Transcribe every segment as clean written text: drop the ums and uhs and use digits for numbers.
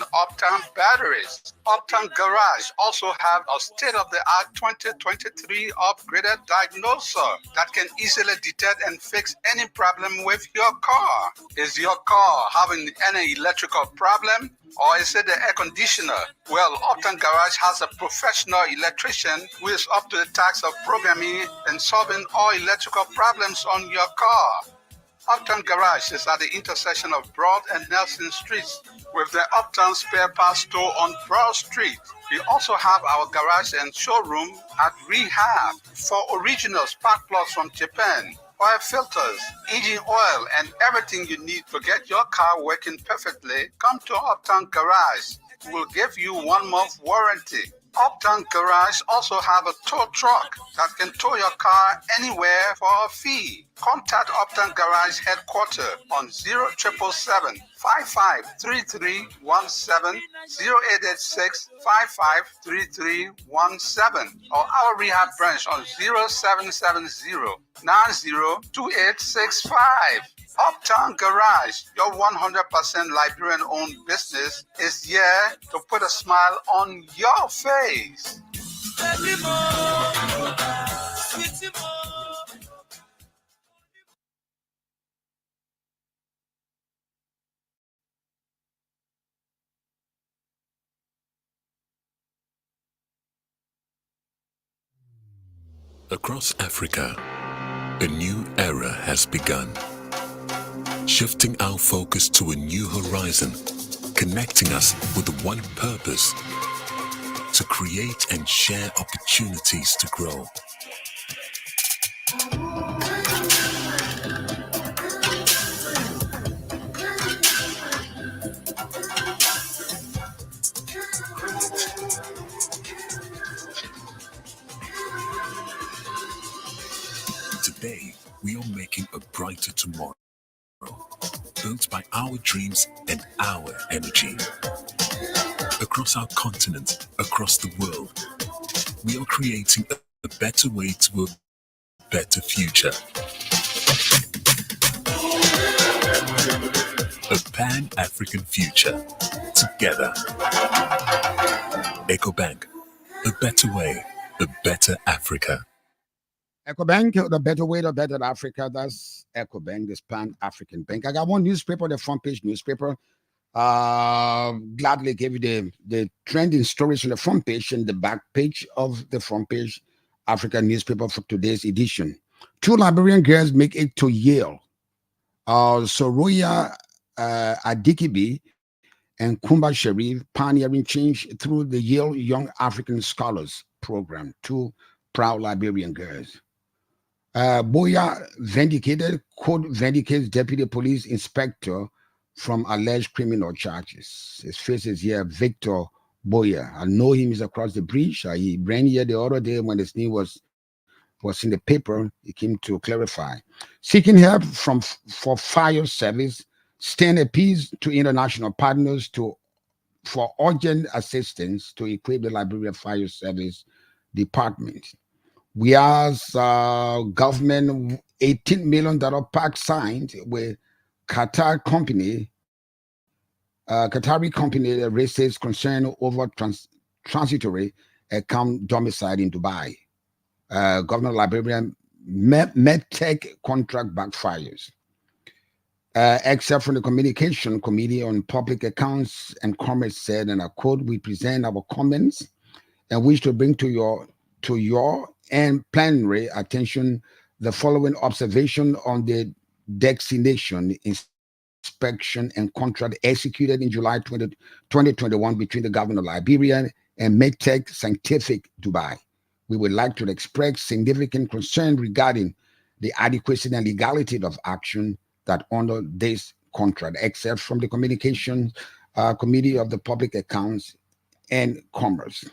Uptown batteries. Uptown Garage also have a state-of-the-art 2023 upgraded diagnoser that can easily detect and fix any problem with your car. Is your car having any electrical problem? Or is it the air conditioner? Well, Uptown Garage has a professional electrician who is up to the task of programming and solving all electrical problems on your car. Uptown Garage is at the intersection of Broad and Nelson Streets with the Uptown Spare Parts store on Broad Street. We also have our garage and showroom at Rehab for original spark plugs from Japan, oil filters, engine oil, and everything you need to get your car working perfectly. Come to Uptown Garage. We'll give you 1 month warranty. Uptown Garage also have a tow truck that can tow your car anywhere for a fee. Contact Uptown Garage headquarters on 0777 553317, 0886 553317, or our rehab branch on 0770 902865. Uptown Garage, your 100% Liberian-owned business, is here to put a smile on your face. Across Africa, a new era has begun, shifting our focus to a new horizon, connecting us with one purpose: to create and share opportunities to grow. Today, we are making a brighter tomorrow, built by our dreams and our energy. Across our continent, across the world, we are creating a better way to a better future. A Pan-African future. Together. EcoBank. A better way, a better Africa. EcoBank, the better way, the better Africa. That's EcoBank, this Pan-African bank. I got one newspaper, the front page newspaper. Gladly gave you the trending stories on the front page and the back page of the front page African newspaper for today's edition. 2 Liberian girls make it to Yale. Soroya Adikibi and Kumba Sharif pioneering change through the Yale Young African Scholars Program. 2 proud Liberian girls. Boya vindicated, court vindicates deputy police inspector from alleged criminal charges. His face is here, Victor Boya. I know him, he's across the bridge. He ran here the other day when his name was in the paper. He came to clarify. Seeking help for fire service, stand appeals to international partners for urgent assistance to equip the Liberia Fire Service Department. We asked government $18 million pact signed with Qatari company that raises concern over transitory account domicile in Dubai. Governor Liberian MedTech contract backfires. Except from the Communication Committee on Public Accounts and Commerce said, and I quote, "We present our comments and wish to bring to your and plenary attention the following observation on the designation, inspection, and contract executed in July 2021 between the government of Liberia and MedTech Scientific Dubai. We would like to express significant concern regarding the adequacy and legality of action that under this contract, except from the Communications Committee of the Public Accounts and Commerce.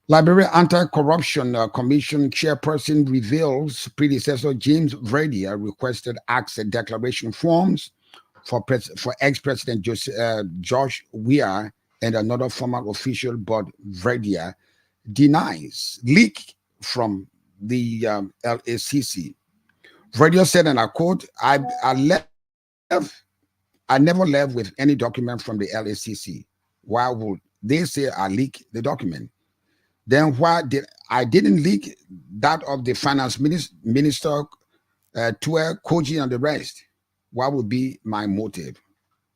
Liberia Anti-Corruption Commission chairperson reveals predecessor James Verdier requested access declaration forms for ex-president Josh Weir and another former official, but Verdier denies leak from the LACC. Verdier said, and I quote, I never left with any document from the LACC. Why would they say I leak the document? Then why did I didn't leak that of the finance minister, Tuer, Koji, and the rest? What would be my motive?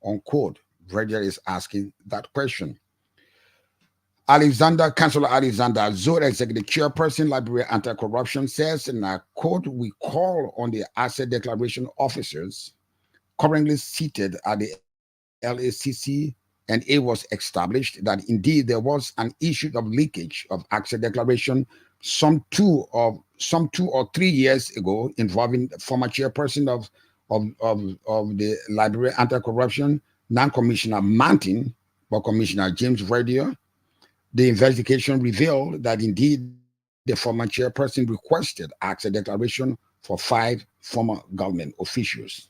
Unquote. Verger is asking that question. Alexander, Councillor Alexander Zor, Executive Chairperson, Liberia Anti-Corruption, says, and I quote, we call on the asset declaration officers currently seated at the LACC, and it was established that indeed there was an issue of leakage of asset declaration some 2 or 3 years ago involving the former chairperson of the Liberia Anti-Corruption, non-Commissioner Martin, but Commissioner James Verdier. The investigation revealed that indeed the former chairperson requested asset declaration for 5 former government officials.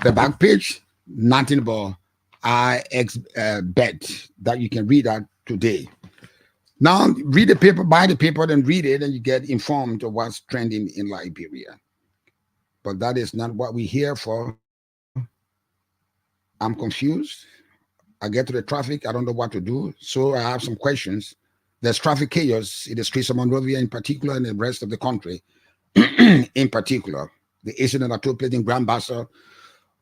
The back page, nothing but bet that you can read that today. Now read the paper, buy the paper, then read it, and you get informed of what's trending in Liberia. But that is not what we're here for. I'm confused. I get to the traffic, I don't know what to do. So I have some questions. There's traffic chaos in the streets of Monrovia in particular, and the rest of the country in particular. The incident that took place in Grand Bassa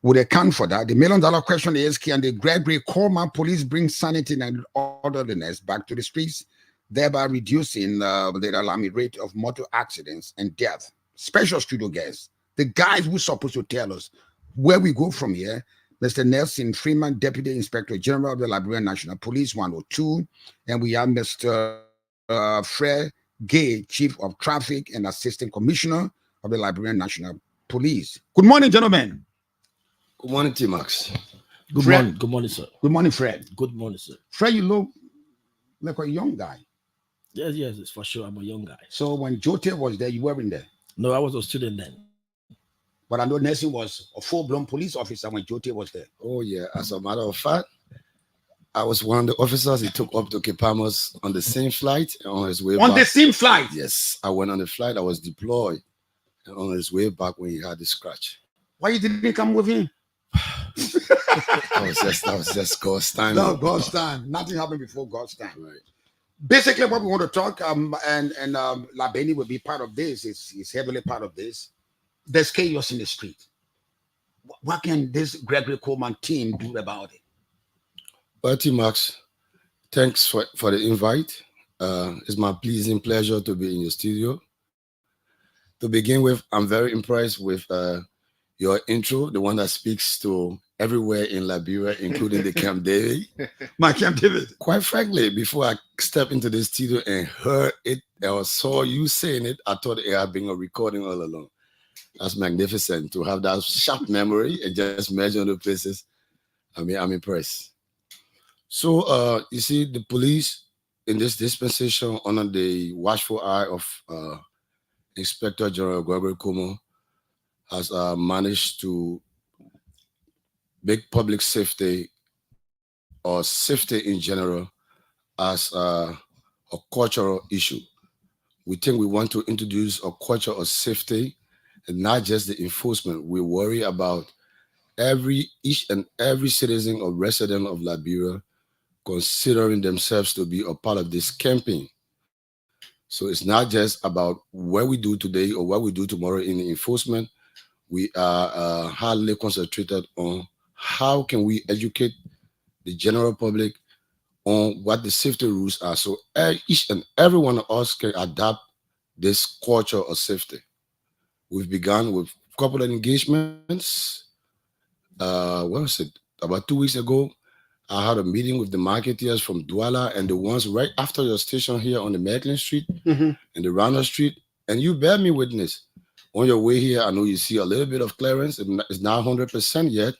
would account for that. The million-dollar question is, can the Gregory Coleman police bring sanity and orderliness back to the streets, thereby reducing the alarming rate of motor accidents and death? Special studio guests, the guys who are supposed to tell us where we go from here, Mr. Nelson Freeman, Deputy Inspector General of the Liberian National Police 102, and we have Mr. Fred Gay, Chief of Traffic and Assistant Commissioner of the Liberian National Police. Good morning, gentlemen. Good morning, T-Max. Good morning. Good morning, sir. Good morning, Fred. Good morning, sir. Fred, you look like a young guy. Yes, it's for sure. I'm a young guy. So when Jote was there, you weren't there? No, I was a student then. But I know Nelson was a full-blown police officer when Jote was there. Oh, yeah. As a matter of fact, I was one of the officers he took up to Kipamos on the same flight and on his way back. On the same flight? Yes. I went on the flight. I was deployed. And on his way back when he had the scratch. Why you didn't come with him? that was just God's time. No, God's time. Nothing happened before God's time. Right. Basically, what we want to talk, and Labeni will be part of this, is heavily part of this. There's chaos in the street. What can this Gregory Coleman team do about it? Well, T-Max, thanks for the invite. It's my pleasing pleasure to be in your studio. To begin with, I'm very impressed with your intro, the one that speaks to everywhere in Liberia, including the Camp David. My Camp David. Quite frankly, before I stepped into the studio and heard it or saw you saying it, I thought it had been a recording all along. That's magnificent to have that sharp memory and just mention the places. I mean, I'm impressed. So, you see, the police in this dispensation under the watchful eye of Inspector General Gregory Coleman has managed to make public safety or safety in general as a cultural issue. We think we want to introduce a culture of safety and not just the enforcement. We worry about each and every citizen or resident of Liberia considering themselves to be a part of this campaign. So it's not just about what we do today or what we do tomorrow in the enforcement. We are highly concentrated on how can we educate the general public on what the safety rules are, so each and every one of us can adopt this culture of safety. We've begun with a couple of engagements. What was it? About 2 weeks ago, I had a meeting with the marketeers from Douala and the ones right after your station here on the Macklin Street and the Ronald Street. And you bear me witness. On your way here, I know you see a little bit of clearance. It's not 100% yet.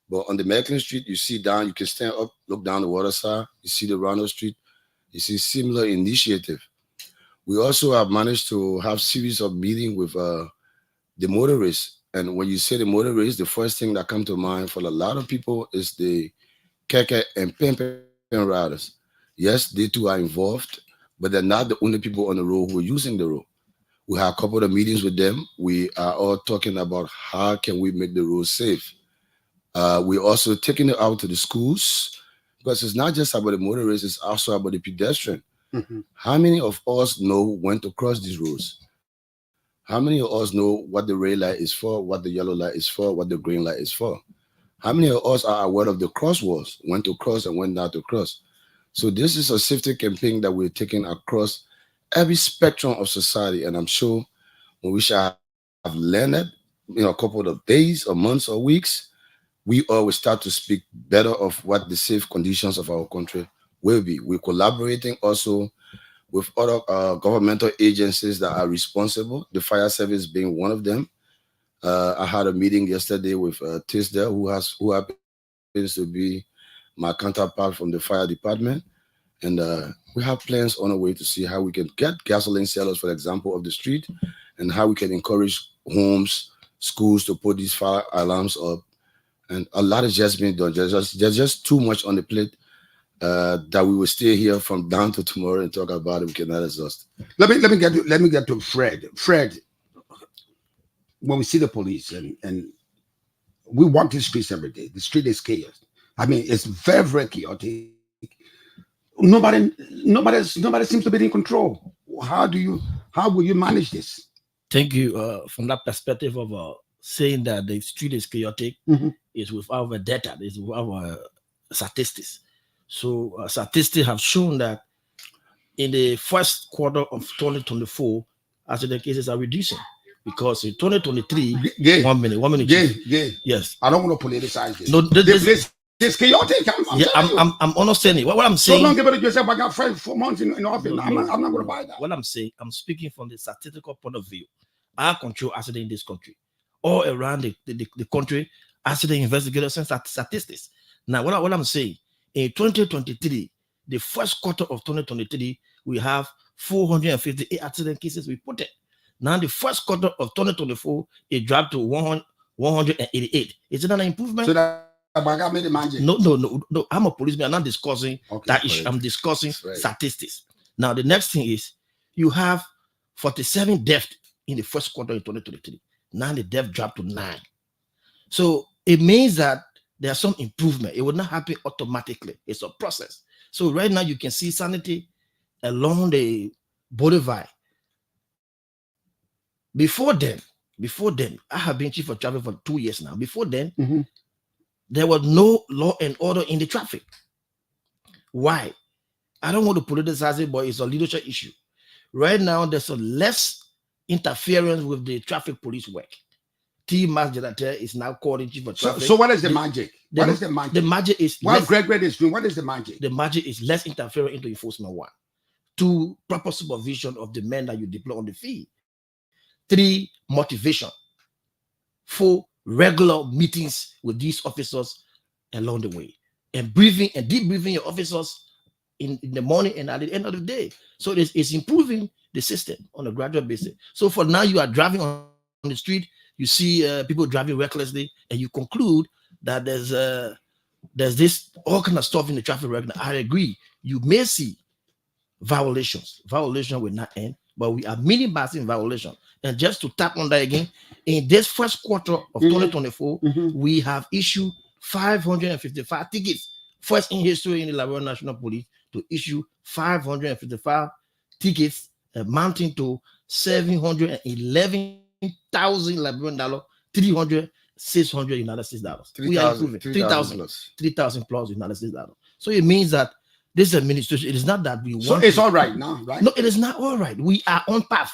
But on the Macklin Street, you see down, you can stand up, look down the water side. You see the Ronald Street. You see similar initiative. We also have managed to have series of meetings with the motorists. And when you say the motorists, the first thing that comes to mind for a lot of people is the keke and pimping riders. Yes, they too are involved, but they're not the only people on the road who are using the road. We have a couple of meetings with them. We are all talking about how can we make the road safe. We're also taking it out to the schools Because it's not just about the motorist, it's also about the pedestrian. Mhm. How many of us know when to cross these roads? How many of us know what the red light is for, what the yellow light is for, what the green light is for? How many of us are aware of the crosswalks, when to cross and when not to cross? So this is a safety campaign that we're taking across every spectrum of society. And I'm sure when we shall have learned it, a couple of days or months or weeks, we all will start to speak better of what the safe conditions of our country will be. We're collaborating also with other governmental agencies that are responsible, the fire service being one of them. I had a meeting yesterday with Tisdale, who happens to be my counterpart from the fire department. And we have plans on the way to see how we can get gasoline sellers, for example, of the street, and how we can encourage homes, schools to put these fire alarms up. And a lot is just being done. There's just too much on the plate that we will stay here from down to tomorrow and talk about it. We cannot exhaust. Let me get to Fred. Fred, when we see the police and we walk the streets every day, the street is chaos. I mean, it's very, very chaotic. Nobody seems to be in control. How will you manage this? Thank you. From that perspective of saying that the street is chaotic, is with our data, is with our statistics. So statistics have shown that in the first quarter of 2024, accident cases are reducing, because in 2023, 1 minute. Yes. I don't want to politicize this. No, this is chaotic. I'm understanding. What I'm saying. So long about yourself. I got 4 months in office. I'm not going to buy that. What I'm saying, I'm speaking from the statistical point of view. I control accident in this country, all around the country. Accident investigators and statistics. Now, what I'm saying, in 2023, the first quarter of 2023, we have 458 accident cases reported. Now, the first quarter of 2024, it dropped to 188. Is it an improvement? So that I made the magic. No. I'm a policeman. I'm not discussing that issue. I'm discussing statistics. Now, the next thing is you have 47 deaths in the first quarter of 2023. Now the death dropped to 9. So it means that there's some improvement. It will not happen automatically. It's a process. So right now you can see sanity along the Boulevard. Before then, I have been chief of traffic for 2 years now. Before then, there was no law and order in the traffic. Why? I don't want to politicize it, but it's a leadership issue. Right now, there's a less interference with the traffic police work. T-Max Director is now called in chief of traffic. So what is the magic? What is the magic? The magic is what Greg is doing. What is the magic? The magic is less interference into enforcement. 1, 2, proper supervision of the men that you deploy on the field. 3, motivation. 4, regular meetings with these officers along the way, and briefing and debriefing your officers in the morning and at the end of the day. So it's improving the system on a gradual basis. So for now, you are driving on the street, you see people driving recklessly, and you conclude that there's this all kind of stuff in the traffic record. I agree. You may see violations. Violation will not end, but we are minimizing violation. And just to tap on that again, in this first quarter of 2024, we have issued 555 tickets. First in history in the Liberia National Police to issue 555 tickets amounting to $711,000 Liberian dollar, 600 United States dollars. 3,000 plus United States dollars. So it means that this administration, it is not that we want. So it's all right now, right? No, it is not all right. We are on path.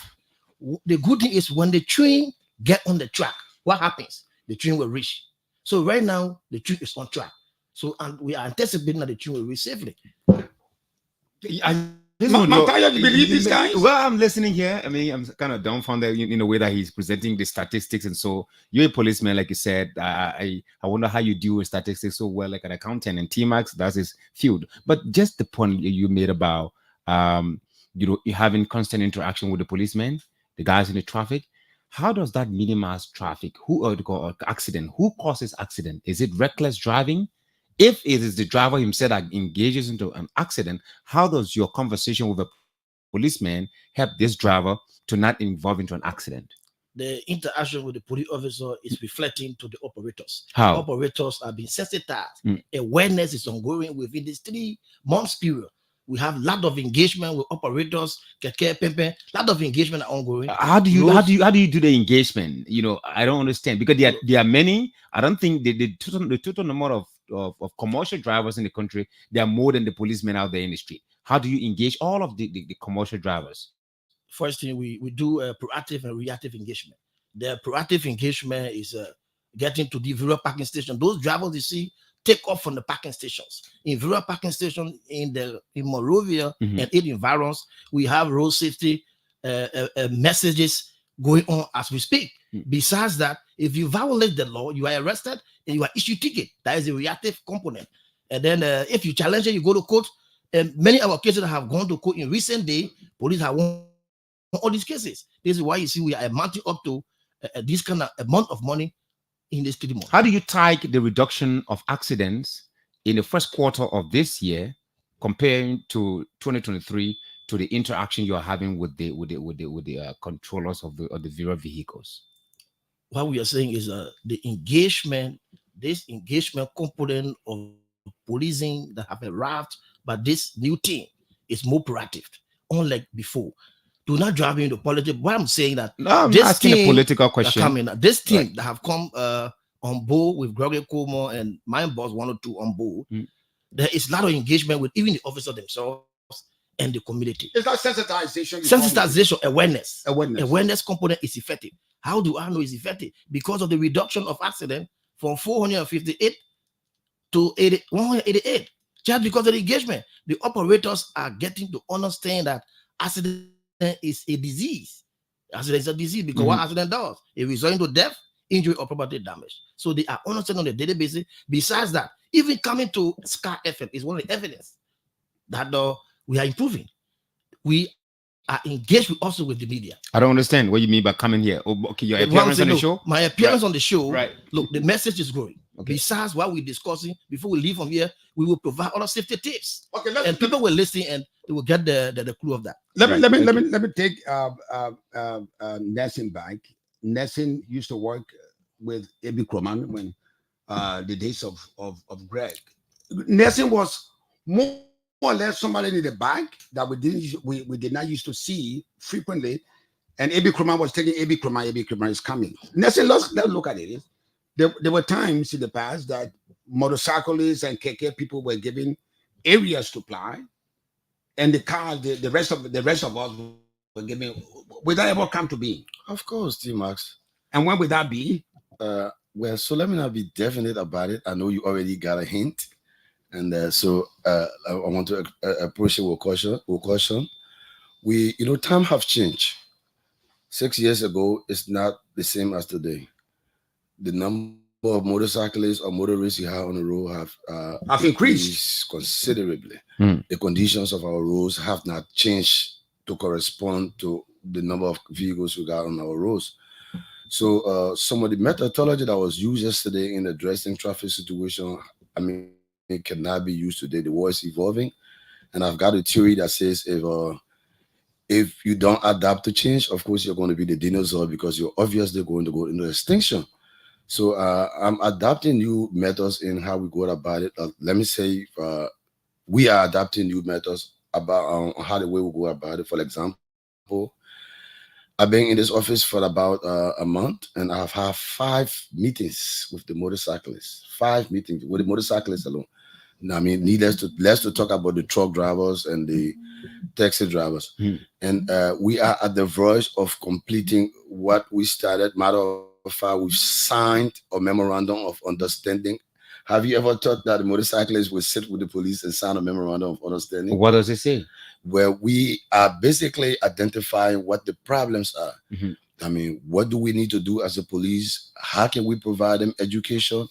The good thing is when the train get on the track, what happens? The train will reach. So right now, the train is on track. So and we are anticipating that the train will reach safely. Mathias, you believe this guy? Well, I'm listening here. I mean, I'm kind of dumbfounded in the way that he's presenting the statistics. And so you're a policeman, like you said. I wonder how you deal with statistics so well, like an accountant, and T-Max, that's his field. But just the point you made about, having constant interaction with the policemen, the guys in the traffic, how does that minimize traffic? Accident? Who causes accident? Is it reckless driving? If it is the driver himself that engages into an accident, how does your conversation with a policeman help this driver to not involve into an accident? the interaction with the police officer is reflecting to the operators. How? Operators are being sensitized. Mm. Awareness is ongoing within this 3 months period. We have a lot of engagement with operators, keke, pepe, lot of engagement are ongoing. How do you do the engagement? You know, I don't understand, because there are many. I don't think the total number of commercial drivers in the country, there are more than the policemen out there in the street. How do you engage all of the commercial drivers? First thing, we do a proactive and reactive engagement. The proactive engagement is getting to the various parking station. Those drivers you see take off from the parking stations. In various parking stations in Monrovia and its environs, we have road safety messages going on as we speak. Besides that, if you violate the law, you are arrested and you are issued ticket. That is a reactive component. And then if you challenge it, you go to court. And many of our cases that have gone to court in recent days, police have won all these cases. This is why you see we are amounting up to this kind of amount of money in this 3 months. How do you tie the reduction of accidents in the first quarter of this year, comparing to 2023, to the interaction you are having with the controllers of the various vehicles? What we are saying is the engagement, this engagement component of policing that have arrived, but this new team is more proactive, unlike before. Do not drive into politics. What I'm saying that no, I'm not asking a political question. This team that have come on board with Gregory Como and my boss 102 on board, there is a lot of engagement with even the officers themselves and the community. It's like sensitization. Sensitization, awareness. Awareness Component is effective. How do I know it's effective? Because of the reduction of accident from 458 to 188. Just because of the engagement, the operators are getting to understand that accident is a disease. Accident is a disease because what accident does, it results into death, injury, or property damage. So they are understanding on a daily basis. Besides that, even coming to Sky FM is one of the evidence that we are improving. We are engaged also with the media. I don't understand what you mean by coming here. Okay, your appearance on the show? My appearance on the show, right. Look, the message is growing. Okay. Besides what we're discussing, before we leave from here, we will provide other safety tips. Okay, and people will listen and they will get the clue of that. Let me take Nelson back. Nelson used to work with A.B. Kroman when the days of Greg. Nelson was more or less somebody in the back that we did not used to see frequently. And A.B. Kroman was taking A.B. Kroman. A.B. Kroman is coming. Nelson, let's look at it. There were times in the past that motorcyclists and KK people were given areas to ply, and the cars, the rest of us were given. Will that ever come to be? Of course, T-Max. And when would that be? Well, so let me not be definite about it. I know you already got a hint, and so I want to approach it with caution. We, time have changed. 6 years ago, it's not the same as today. The number of motorcyclists or motorists you have on the road have increased considerably. The conditions of our roads have not changed to correspond to the number of vehicles we got on our roads. So some of the methodology that was used yesterday in addressing traffic situation, it cannot be used today. The world is evolving, and I've got a theory that says if you don't adapt to change, of course you're going to be the dinosaur because you're obviously going to go into extinction. So I'm adapting new methods in how we go about it. Let me say we are adapting new methods about how the way we go about it. For example, I've been in this office for about a month, and I've had 5 meetings with the motorcyclists. 5 meetings with the motorcyclists alone. Now, needless to talk about the truck drivers and the taxi drivers. And we are at the verge of completing what we started. Matter of fact, we've signed a memorandum of understanding. Have you ever thought that the motorcyclists will sit with the police and sign a memorandum of understanding? What does it say? Where we are basically identifying what the problems are. What do we need to do as a police? How can we provide them education?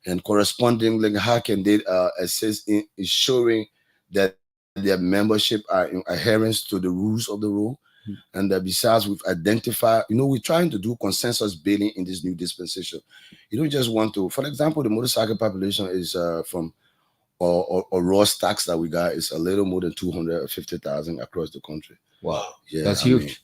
And correspondingly, how can they assist in ensuring that their membership are in adherence to the rules of the road? And besides, we've identified, we're trying to do consensus building in this new dispensation. You don't just want to, for example, the motorcycle population is from, or raw stocks that we got is a little more than 250,000 across the country. Wow. Yeah, that's huge.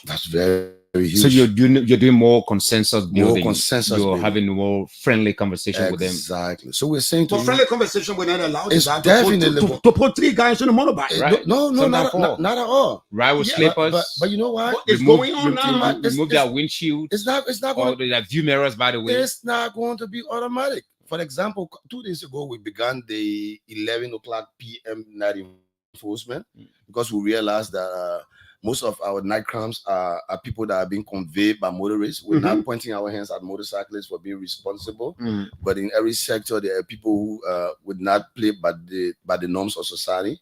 That's very, huge. So you're doing more consensus building. consensus You're building. having more friendly conversation with them. Exactly. So we're saying to But you, friendly conversation will not allow It's that definitely to put 3 guys on a motorbike. Right. no, Sometimes not at all. Rival Yeah, slippers. But you know what? But it's going on now. Remove their windshield. It's not Or going. their view mirrors, by the way. It's not going to be automatic. For example, 2 days ago we began the 11 o'clock p.m. night enforcement because we realized that most of our night crimes are people that are being conveyed by motorists. We're not pointing our hands at motorcyclists for being responsible, but in every sector there are people who would not play by the norms of society.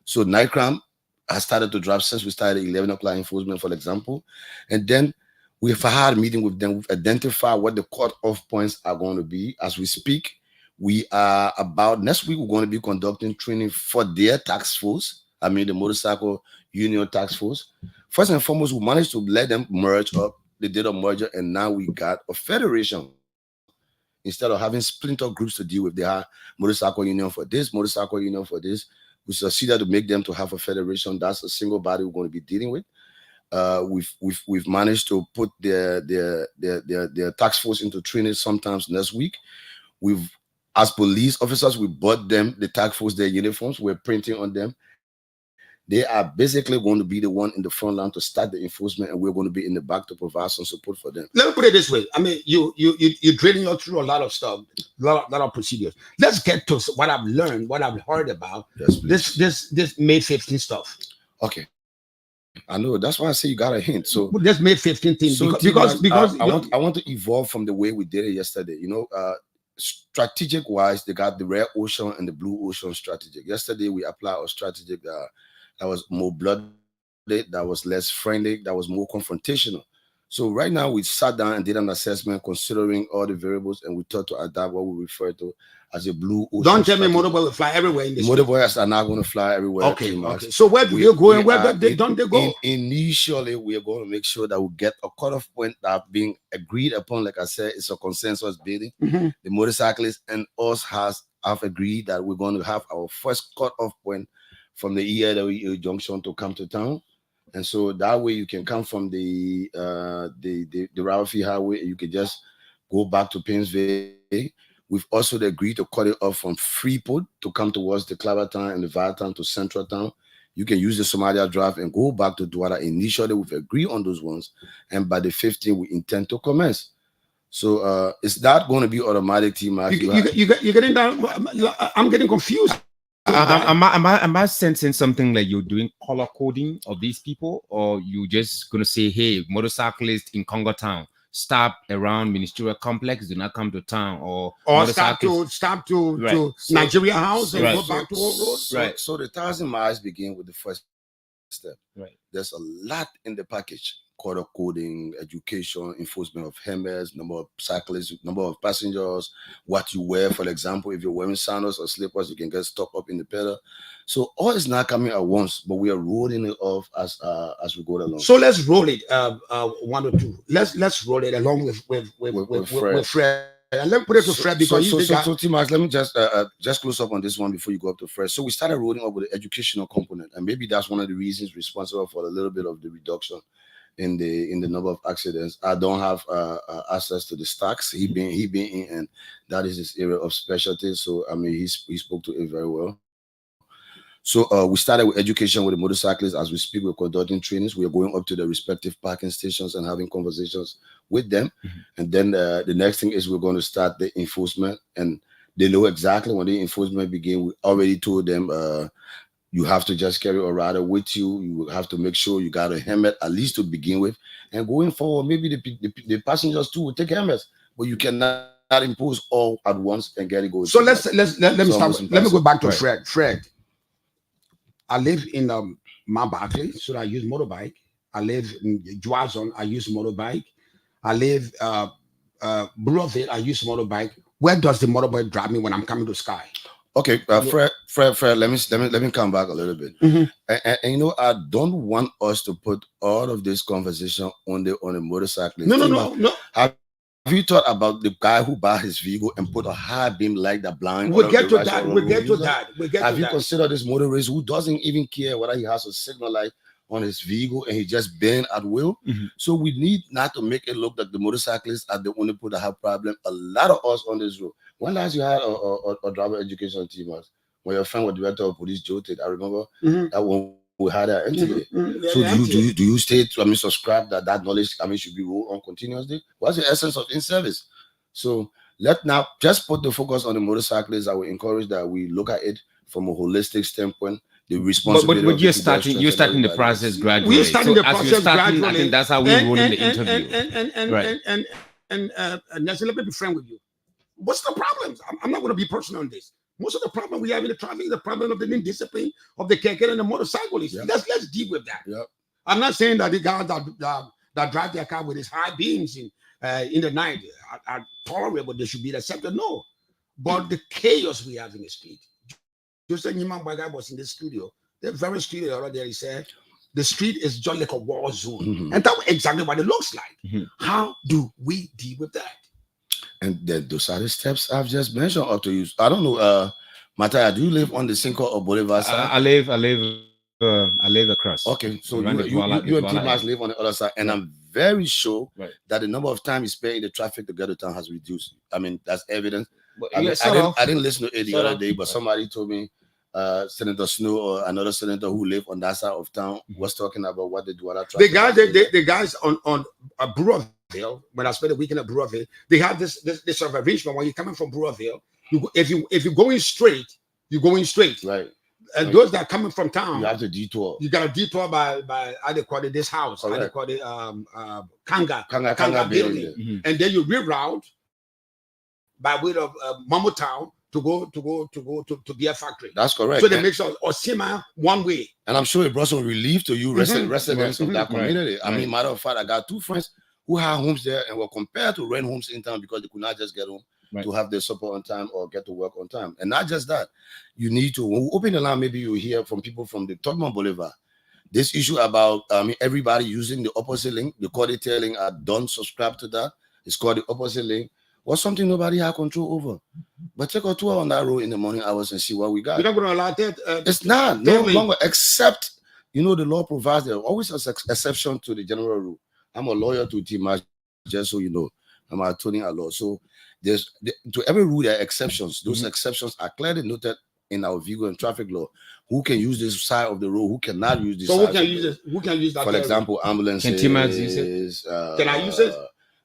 So night crime has started to drop since we started 11 o'clock enforcement, for example, and then we've had a meeting with them. We've identified what the cut-off points are going to be. As we speak, we are about next week. We're going to be conducting training for their task force. I mean, the motorcycle union task force. First and foremost, we managed to let them merge up. They did a merger, and now we got a federation. Instead of having splinter groups to deal with, they have motorcycle union for this, motorcycle union for this. We succeeded to make them to have a federation. That's a single body we're going to be dealing with. We've managed to put their task force into training sometimes next week. As police officers, we bought them the task force, their uniforms. We're printing on them. They are basically going to be the one in the front line to start the enforcement, and we're going to be in the back to provide some support for them. Let me put it this way. I mean, you're drilling us through a lot of stuff, lot of procedures. Let's get to what I've learned, what I've heard about Yes, please. this May 15 stuff. Okay. I know. That's why I say you got a hint. So This May 15 thing, So because I want to evolve from the way we did it yesterday. You know, strategic wise, they got the red ocean and the blue ocean strategic. Yesterday we applied a strategic that was more blooded, that was less friendly, that was more confrontational. So right now we sat down and did an assessment considering all the variables, and we thought to adapt what we refer to as a blue ocean. don't tell me strategy. motorbike will fly everywhere in this. Motorboys are not going to fly everywhere. Okay, too much. okay. So where do We- you go and we where are don't they go? Initially, we are going to make sure that we get a cutoff point that being agreed upon. Like I said, it's a consensus building. Mhm. The motorcyclists and us have agreed that we're going to have our first cutoff point from the ELWE junction to come to town. And so that way you can come from the Ralphie Highway, and you can just go back to Painesville. We've also agreed to cut it off from Freeport to come towards the Clavertown and the Valtown to Central Town. You can use the Somalia Drive and go back to Douala. Initially, we've agreed on those ones, and by the 15th, we intend to commence. So it's not going to be automatic, T-Max. You're getting down. I'm getting confused. Am I sensing something like you're doing color coding of these people, or you just gonna say, hey, motorcyclists in Congo Town, stop around Ministerial Complex, do not come to town, or stop to Right. Nigeria House and Right. go back to Old Road. Right. So the 1,000 miles begin with the first step. Right. There's a lot in the package: color coding, education, enforcement of helmets, number of cyclists, number of passengers, what you wear. For example, if you're wearing sandals or slippers, you can get stuck up in the pedal. So all is not coming at once, but we are rolling it off as we go along. So let's roll it. 1 or 2. Let's roll it along with Fred. And let me put it to Fred because he's the guy. So T-Max, let me just close up on this one before you go up to Fred. So we started rolling up with the educational component, and maybe that's one of the reasons responsible for a little bit of the reduction in the number of accidents. I don't have access to the stacks. He been in, and that is his area of specialty. So I mean, he spoke to it very well. So we started with education with the motorcyclists. As we speak, we're conducting trainings. We are going up to the respective parking stations and having conversations with them. And then the next thing is we're going to start the enforcement, and they know exactly when the enforcement begin. We already told them you have to just carry a rider with you. You have to make sure you got a helmet at least to begin with. And going forward, maybe the passengers too will take helmets, but you cannot impose all at once and get it going. So let me start. Let me go back to Right. Fred. Fred, I live in Mount Barkley, so I use motorbike. I live in Joazon, I use motorbike. I live Breville, I use motorbike. Where does the motorbike drive me when I'm coming to Sky? Okay, Fred, let me come back a little bit. Mhm. And you know, I don't want us to put all of this conversation on the motorcyclist. No. Have you thought about the guy who bought his vehicle and put a high beam light that blind? We'll all of get the to rest that. of the We'll get road to users? that. We'll get Have to you that. considered this motorist who doesn't even care whether he has a signal light on his vehicle and he just bend at will. Mhm. So we need not to make it look like the motorcyclists are the only people that have problem. A lot of us on this road. When last you had a driver education team, when your friend was director of police, Joe Tate, I remember that when we had an NTA. So do you stay? Subscribe that knowledge should be rolled on continuously. What's the essence of in service? So let now just put the focus on the motorcyclists. I will encourage that we look at it from a holistic standpoint. The responsibility. But you're starting the process gradually. We're starting the as process you're starting, gradually. I think that's how we roll in the interview. Nelson, let me be frank with you. What's the problem? I'm not going to be personal on this. Most of the problem we have in the traffic is the problem of the indiscipline of the keke and the motorcyclists. Yep. Let's deal with that. Yep. I'm not saying that the guys that drive their car with his high beams in the night are tolerable. They should be accepted. No, but the chaos we have in the street. Just like Niman Baga was in the studio, the very studio already there, he said, the street is just like a war zone. And that's exactly what it looks like. How do we deal with that? And then those are the steps I've just mentioned up to you. I don't know, Mataya, do you live on the Cinco or Bolivar side? I live across. Okay, so Around you and Douala T-Max area. live on the other side, and I'm very sure Right. that the number of time you spend in the traffic to get to town has reduced. I mean, that's evident. But I, mean, yeah, I didn't listen to it the Sort other of. day, but somebody told me Senator Snow or another senator who lived on that side of town was talking about what they do at The guys, the guys on Brewerville, when I spent a weekend at Brewerville, they have this sort of arrangement when you're coming from Brewerville, if you're going straight, you're going straight. Right. And those that are coming from town, You have to detour. you got a detour by how they call it, this house, how they Correct. call it Kanga Kanga building. building. And then you reroute by way of Mamo Town to go to Beer Factory. That's correct. So they make sure Osima one way. And I'm sure it brought some relief to you, residents of that Right. community. I mean, Right. matter of fact, I got two friends who had homes there and were compared to rent homes in town because they could not just get home Right. to have their supper on time or get to work on time. And not just that, you need to, when we open the line, maybe you hear from people from the Tubman Boulevard. This issue about everybody using the opposite link, the call detailing, I don't subscribe to that. It's called the opposite link. Was something nobody had control over. But take a tour on that road in the morning hours and see what we got. You're not going to allow that. It's not no Totally. longer, except the law provides there always an exception to the general rule. I'm a lawyer to T-Max, just so you know. I'm an attorney at law. So to every rule there are exceptions. Those exceptions are clearly noted in our vehicle and traffic law. Who can use this side of the road? Who cannot use this? So side who can of use the this? Who can use that? road? For example, ambulances. Can T-Max use it? Can I use it?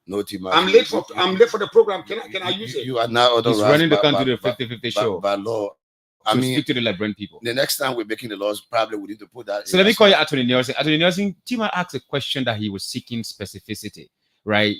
No, T-Max. I'm late for the program. Can I use it? You are not authorized. He's running the by- country by- to the 50-50 by- show. by law. I So mean, speak to the Liberian people. the next time we're making the laws, probably we need to put that. So let me call you Attorney Nelson. Attorney Nelson, Tima asked a question that he was seeking specificity, right?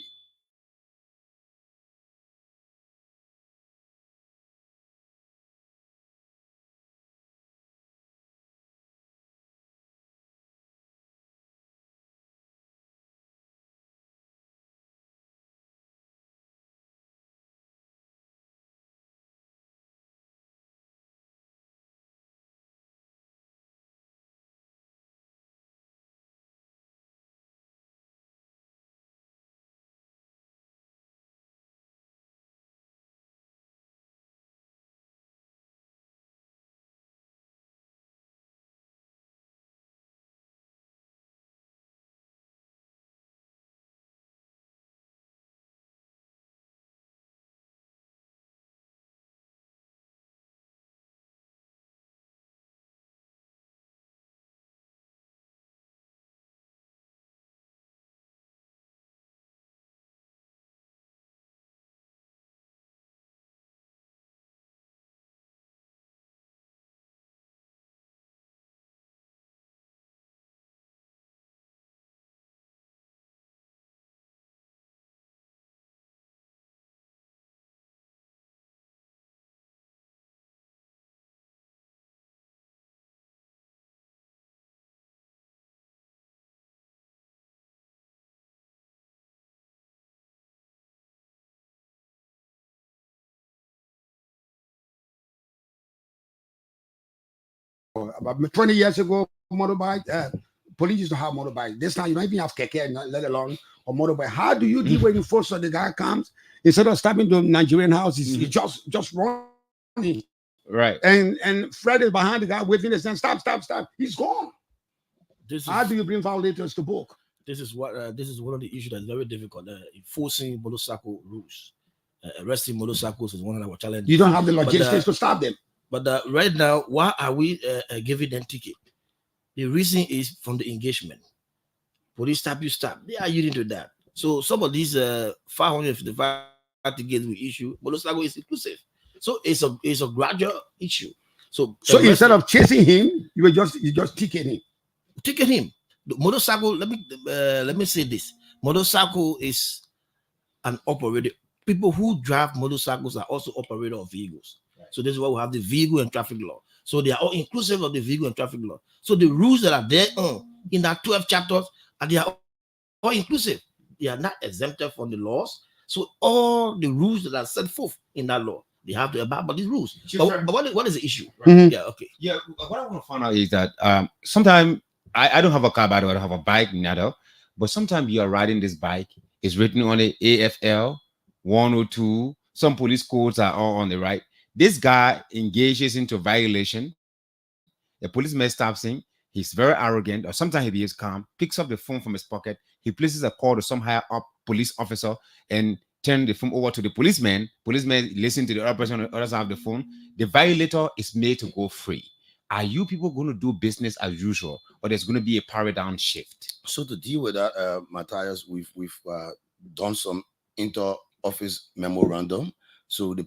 About 20 years ago, motorbike, police used to have motorbike. This time you don't even have keke, let alone a motorbike. How do you deal with enforcement? The guy comes, instead of stopping the Nigerian house, he's just running. Right. And Fred is behind the guy waving his hand, stop. He's gone. this is How do you bring violators to book? this is one of the issues that's very difficult. Enforcing motorcycle rules, arresting motorcycles is one of our challenges. You don't have the logistics to stop them. But right now, why are we giving them ticket? The reason is from the engagement. Police stop, you stop. They are using to that. So some of these 555 tickets we issue, motorcycle is inclusive. So it's a gradual issue. So instead of chasing him, you just ticket him. Ticket him. The motorcycle. Let me say this. Motorcycle is an operator. People who drive motorcycles are also operator of vehicles. Right. So this is why we have the vehicle and traffic law. So they are all inclusive of the vehicle and traffic law. So the rules that are there in that 12 chapters, they are all inclusive. They are not exempted from the laws. So all the rules that are set forth in that law, they have to abide by these rules. But what is the issue? Right? Mm-hmm. Yeah, okay. Yeah, what I want to find out is that sometimes I don't have a car, by the way, I don't have a bike, neither. But sometimes you are riding this bike, it's written on the AFL 102. Some police codes are all on the right. This guy engages into violation. The policeman stops him. He's very arrogant, or sometimes he behaves calm, picks up the phone from his pocket. He places a call to some higher up police officer and turn the phone over to the policeman. Policeman listen to the other person on the other side of the phone. The violator is made to go free. Are you people going to do business as usual, or there's going to be a paradigm shift? So to deal with that, Matthias, we've done some inter-office memorandum. So the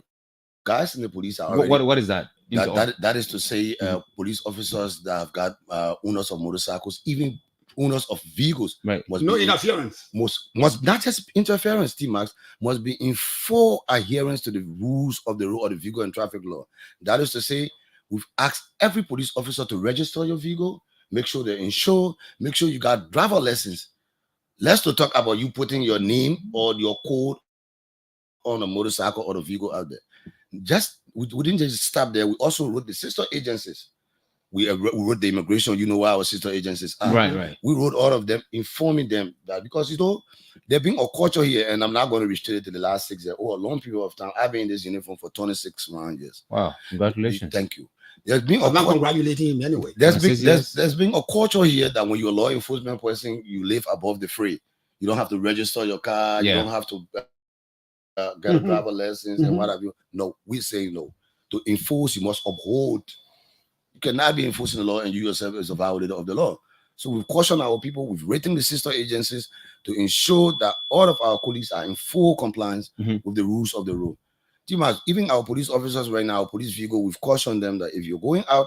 guys in the police are already, what is that? That is to say, police officers that have got owners of motorcycles, even owners of vehicles, right? No interference. Must not just interference, T-Max, must be in full adherence to the rules of the road or the vehicle and traffic law. That is to say, we've asked every police officer to register your vehicle, make sure they're insured, make sure you got driver lessons. Let's to talk about you putting your name or your code on a motorcycle or the vehicle out there. We didn't just stop there. We also wrote the sister agencies. We wrote the immigration. You know why our sister agencies are. Right. We wrote all of them, informing them that because there being a culture here, and I'm not going to restrict it to the last 6 years or a long period of time. I've been in this uniform for 26 years. Wow! Congratulations. Thank you. There's been I'm not congratulating him anyway. There's been a culture here that when you're a law enforcement person, you live above the fray. You don't have to register your car. Yeah. You don't have to get a driver license and what have you. No, we say no. To enforce, you must uphold. You cannot be enforcing the law and you yourself is a violator of the law. So we've cautioned our people, we've written the sister agencies to ensure that all of our colleagues are in full compliance with the rules of the road. Even our police officers right now, police vehicle, we've cautioned them that if you're going out,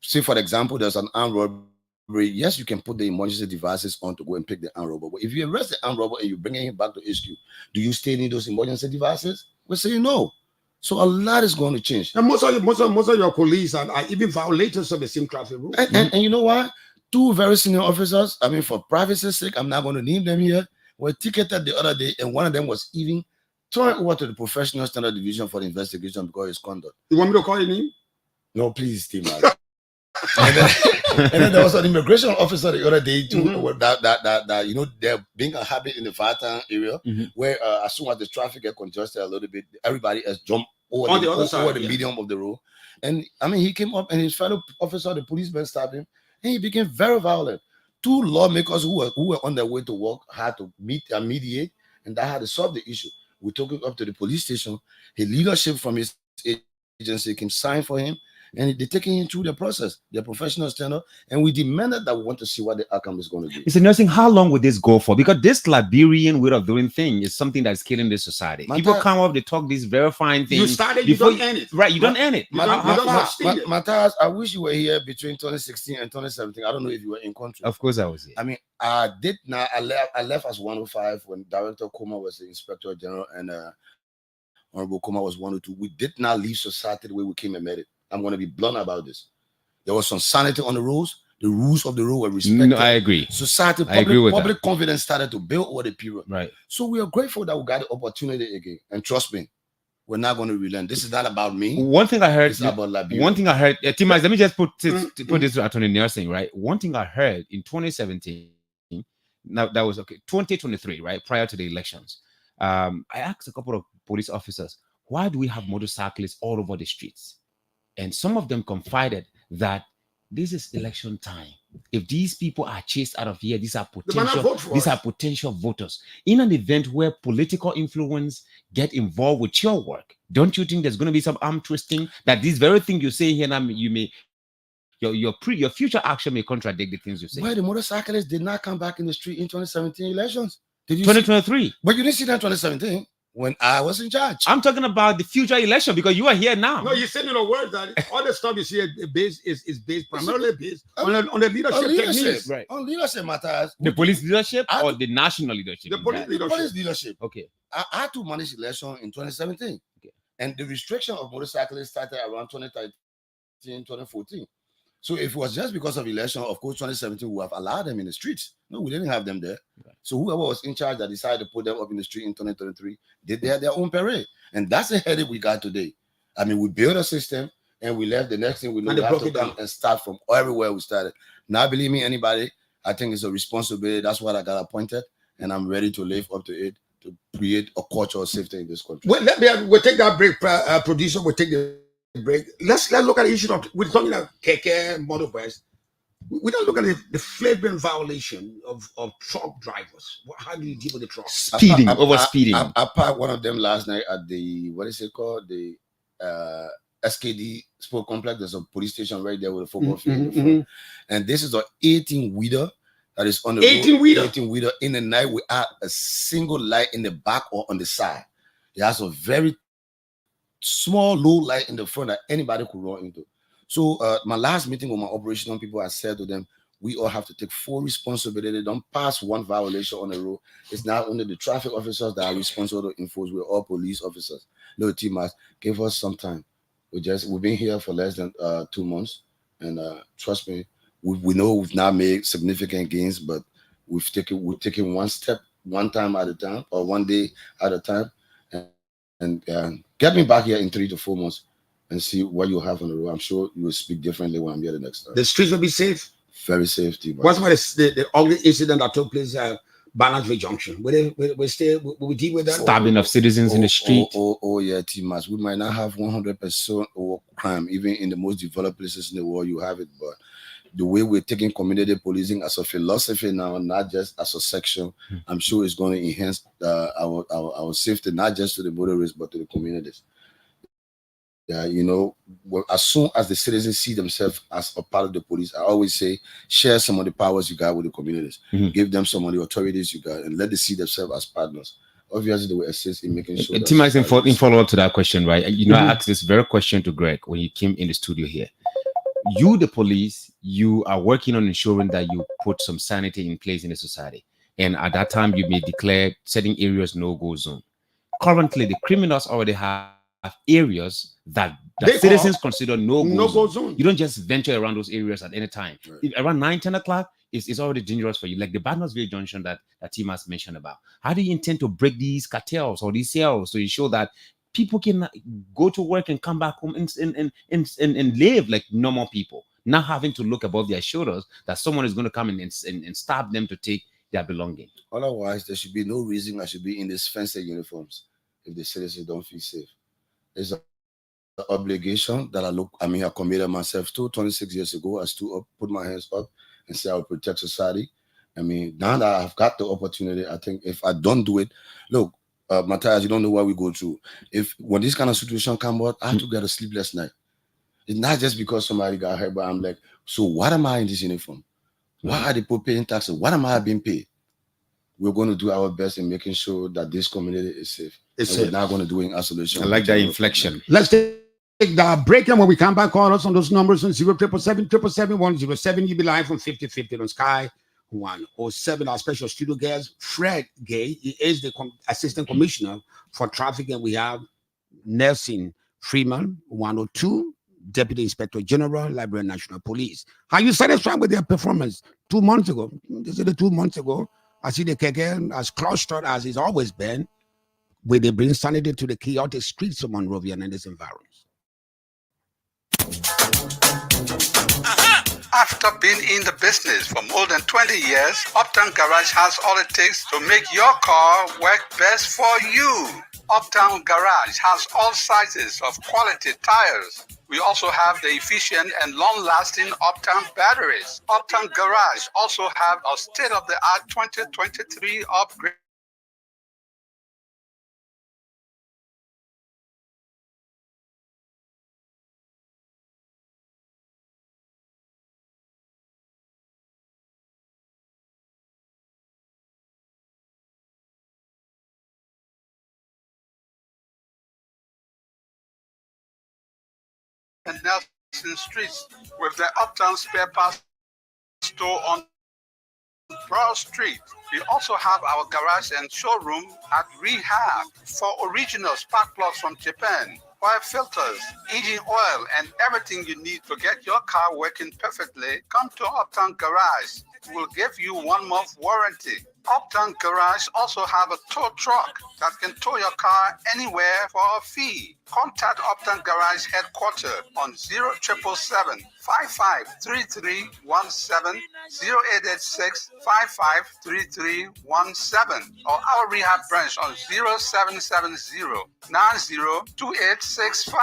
say for example, there's an armed robbery, yes, you can put the emergency devices on to go and pick the armed robber. But if you arrest the armed robber and you're bringing him back to HQ, do you still need those emergency devices? We're saying no. So a lot is going to change. And most of your police are even violators of the same traffic rule. And you know what? 2 very senior officers, I mean, for privacy's sake, I'm not going to name them here, were ticketed the other day, and one of them was even turned over to the Professional Standard Division for the investigation because of his conduct. You want me to call your name? No, please, Tim. and then there was an immigration officer the other day too, that they're being a habit in the Fatan area where as soon as the traffic get congested a little bit, everybody has jumped over the other side, the medium of the road. And I mean, he came up and his fellow officer, the policeman, stopped him, and he became very violent. 2 lawmakers who were on their way to work had to meet and mediate, and that had to solve the issue. We took him up to the police station. His leadership from his agency came sign for him, and they're taking him through the process, their professional standard, and we demanded that we want to see what the outcome is going to be. Mr. Nursing, how long would this go for? Because this Liberian way of doing things is something that's killing this society. People come up, they talk these very fine things. You started, you don't end it. Right, you don't end it. Matthias, I wish you were here between 2016 and 2017. I don't know if you were in country. Of course I was here. I mean, I left as 105 when Director Kuma was the Inspector General and Honorable Kuma was 102. We did not leave society the way we came and met it. I'm going to be blunt about this. There was some sanity on the roads. The rules of the road were respected. No, I agree. Society, public confidence started to build over the period. Right. So we are grateful that we got the opportunity again. And trust me, we're not going to relent. This is not about me. One thing I heard. It's about Liberia. One thing I heard. Timas, let me just put this to Attorney Nursing, right? One thing I heard in 2017. Now that was 2023, right? Prior to the elections. I asked a couple of police officers, why do we have motorcyclists all over the streets? And some of them confided that this is election time. If these people are chased out of here, these are They might not vote for us. potential voters. In an event where political influence get involved with your work, don't you think there's going to be some arm twisting that this very thing you say here now, you may your future action may contradict the things you say? Why the motorcyclists did not come back in the street in 2017 elections? Did you see? 2023. But you didn't see that in 2017 when I was in charge. I'm talking about the future election because you are here now. No, you said in a word that all the stuff you see is based primarily based on the leadership techniques. Right. On leadership matters. The police leadership I- or the national leadership? The police The police leadership. Okay. I had to manage the election in 2017. Okay. And the restriction of motorcyclists started around 2013, 2014. So if it was just because of election, of course, 2017, we would have allowed them in the streets. No, we didn't have them there. Right. So whoever was in charge that decided to put them up in the street in 2023, they had their own parade. And that's the headache we got today. I mean, we built a system and we left. The next thing we know, And we they have broke to it come down. and start from everywhere we started. Now, believe me, anybody, I think it's a responsibility. That's why I got appointed. And I'm ready to live up to it to create a culture of safety in this country. Well, we'll take that break, producer. We'll take the break. Let's look at the issue of we're talking about keke motorbikes. We don't look at the flagrant violation of truck drivers. How do you deal with the trucks? Speeding, over speeding. I parked one of them last night at the, what is it called? The SKD Sport Complex. There's a police station right there with a football field in the front. And this is an 18-wheeler that is on the 18-wheeler? 18-wheeler. In the night, without a single light in the back or on the side. It has a very small, low light in the front that anybody could run into. So my last meeting with my operational people, I said to them, we all have to take full responsibility. Don't pass one violation on the road. It's not only the traffic officers that are responsible to enforce. We're all police officers. No, TMAS, give us some time. We've been here for less than 2 months. And trust me, we know we've not made significant gains, but we've taken one step, one time at a time, or one day at a time. And get me back here in 3 to 4 months and see what you have on the road. I'm sure you will speak differently when I'm here the next time. The streets will be safe. Very safe, T-Max. What's about the ugly incident that took place at Balance Junction? Will we deal with that? Stabbing of citizens in the street. Oh yeah, T-Max. We might not have 100% over crime, even in the most developed places in the world. You have it, but the way we're taking community policing as a philosophy now, not just as a section, I'm sure it's going to enhance our safety, not just to the motorists but to the communities. Yeah, you know, as soon as the citizens see themselves as a part of the police, I always say, share some of the powers you got with the communities, give them some of the authorities you got, and let them see themselves as partners. Obviously, they will assist in making sure. T-Max, in follow up to that question, right? You know, I asked this very question to Greg when he came in the studio here. You, the police, you are working on ensuring that you put some sanity in place in the society. And at that time, you may declare certain areas no-go zone. Currently, the criminals already have areas that citizens consider no-go zone. You don't just venture around those areas at any time. Right. If around 9, 10 o'clock, it's already dangerous for you. Like the Barnardsville Junction that T-Max mentioned about. How do you intend to break these cartels or these cells to ensure that people can go to work and come back home and live like normal people, not having to look above their shoulders that someone is going to come in and stab them to take their belonging? Otherwise, there should be no reason I should be in these fancy uniforms if the citizens don't feel safe. It's an obligation that I committed myself to 26 years ago. I stood up, put my hands up, and said I will protect society. I mean, now that I've got the opportunity, I think if I don't do it, look, Matthias, you don't know what we go through. When this kind of situation come out, I have to get a sleepless night. It's not just because somebody got hurt, but I'm like, so what am I in this uniform? Why are the people paying taxes? What am I being paid? We're going to do our best in making sure that this community is safe. We're not going to do it in isolation. I like that inflection. Let's take the break, and when we come back, call us on those numbers on 07777 You be live from 5050 on Sky 107. Our special studio guest, Fred Gay. He is the Assistant Commissioner for Traffic, and we have Nelson Freeman, 102, Deputy Inspector General, Liberia National Police. Are you satisfied with their performance 2 months ago? This is 2 months ago. I see the KK as clustered as it's always been, where they bring sanity to the chaotic streets of Monrovia and its environs. After being in the business for more than 20 years, Uptown Garage has all it takes to make your car work best for you. Uptown Garage has all sizes of quality tires. We We also have the efficient and long-lasting Uptown batteries. Uptown Garage also have a state-of-the-art 2023 upgrade and Nelson Streets with the Uptown Spare Parts store on Broad Street. We also have our garage and showroom at Rehab for original spark plugs from Japan, oil filters, engine oil, and everything you need to get your car working perfectly. Come to Uptown Garage. We'll give you 1 month warranty. Uptown Garage also have a tow truck that can tow your car anywhere for a fee. Contact Uptown Garage headquarters on 0777 553317, 0886 553317, or our rehab branch on 0770 902865.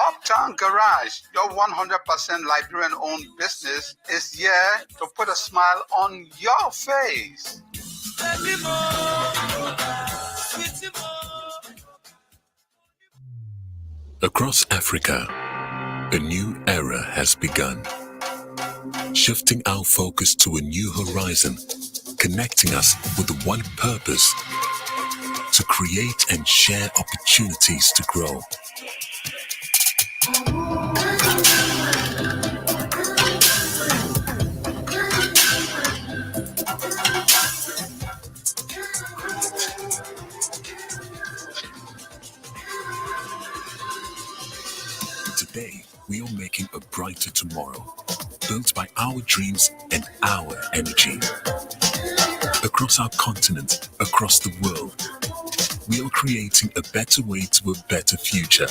Uptown Garage, your 100% Liberian-owned business, is here to put a smile on your face. Across Africa, a new era has begun, shifting our focus to a new horizon, connecting us with one purpose: to create and share opportunities to grow. Today, we are making a brighter tomorrow, built by our dreams and our energy. Across our continent, across the world, we are creating a better way to a better future.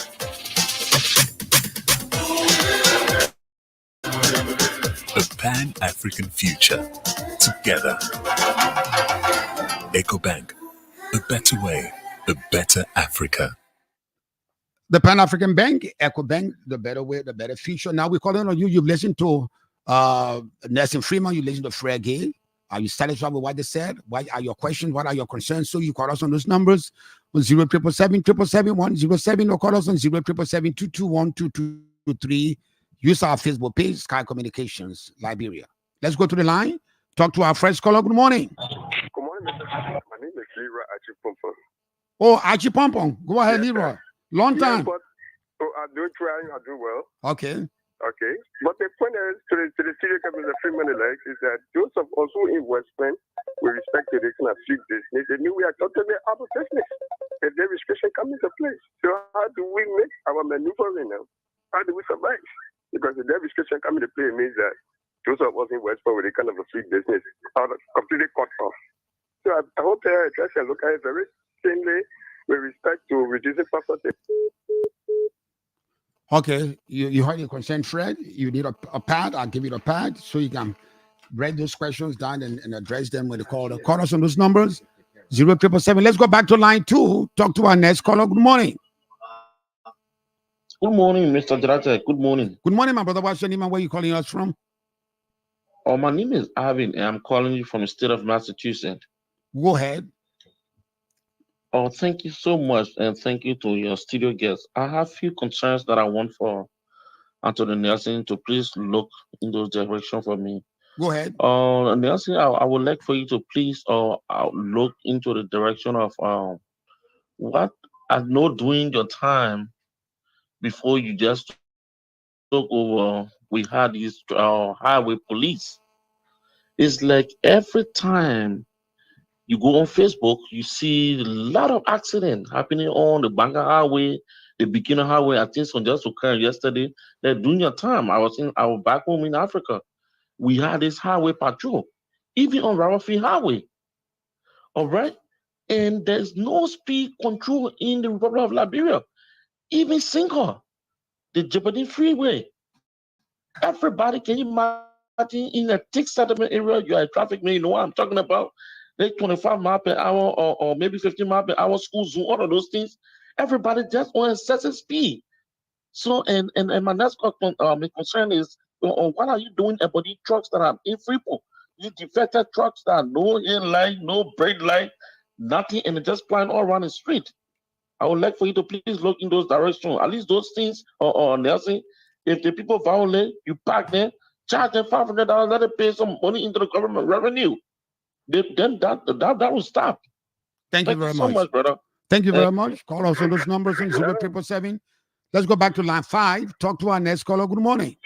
A Pan-African future. Together. EcoBank. A better way, a better Africa. The Pan-African Bank, EcoBank, the better way, the better future. Now we're calling on you. You've listened to Nelson Freeman. You listened to Fred Gay. Are you satisfied with what they said? What are your questions? What are your concerns? So you call us on those numbers on 0777-777-107, or call us on 0777-221-2223. Use our Facebook page, Sky Communications, Liberia. Let's go to the line. Talk to our first caller. Good morning. Good morning, Mr. My name is Leroy Achipompon. Oh, Achipompon. Go ahead, Yes, Leroy. Long time. But I do try, I do well. Okay. Okay. But the point is, to the serious of the Freeman elect is that those of us who investment with respect to this kind of food business, they knew we are totally out of business. If the restriction come into place. So how do we make our maneuvering now? How do we survive? Because if the restriction come into play, it means that those of us in Westport with a kind of a food business are completely cut off. So I hope they can look at it very thinly with respect to reducing property. Okay, you heard your consent, Fred. You need a pad. I'll give you the pad so you can write those questions down and address them when they call. Call us on those numbers 0777. Let's go back to line 2. Talk to our next caller. Good morning. Good morning, Mr. Director. Good morning. Good morning, my brother. What's your name and where are you calling us from? Oh, my name is Arvin, and I'm calling you from the state of Massachusetts. Go ahead. Oh, thank you so much, and thank you to your studio guests. I have a few concerns that I want for Anthony Nelson to please look in those directions for me. Go ahead. Nelson, I would like for you to please look into the direction of what I know during your time before you just took over. We had this highway police. It's like every time you go on Facebook, you see a lot of accidents happening on the Banga Highway, the Beginner Highway. I think so just occurred yesterday. That during your time, I was back home in Africa. We had this highway patrol, even on Rarafi Highway. All right, and there's no speed control in the Republic of Liberia. Even Single, the Jeopardy Freeway. Everybody, can you imagine in a thick settlement area? You are a traffic man, you know what I'm talking about? Like 25 miles per hour or maybe 15 miles per hour school zone, all of those things. Everybody just on excessive speed. So, and my next concern is, what are you doing about the trucks that are in Freeport? You defected trucks that are no light, no brake light, nothing, and it's just flying all around the street. I would like for you to please look in those directions. At least those things, or Nelson, if the people violate, you park them, charge them $500, let them pay some money into the government revenue. Then that will stop. Thank you very so much, brother. Thank you very much. Call us on those numbers in 0777. Let's go back to line 5. Talk to our next caller. Good morning.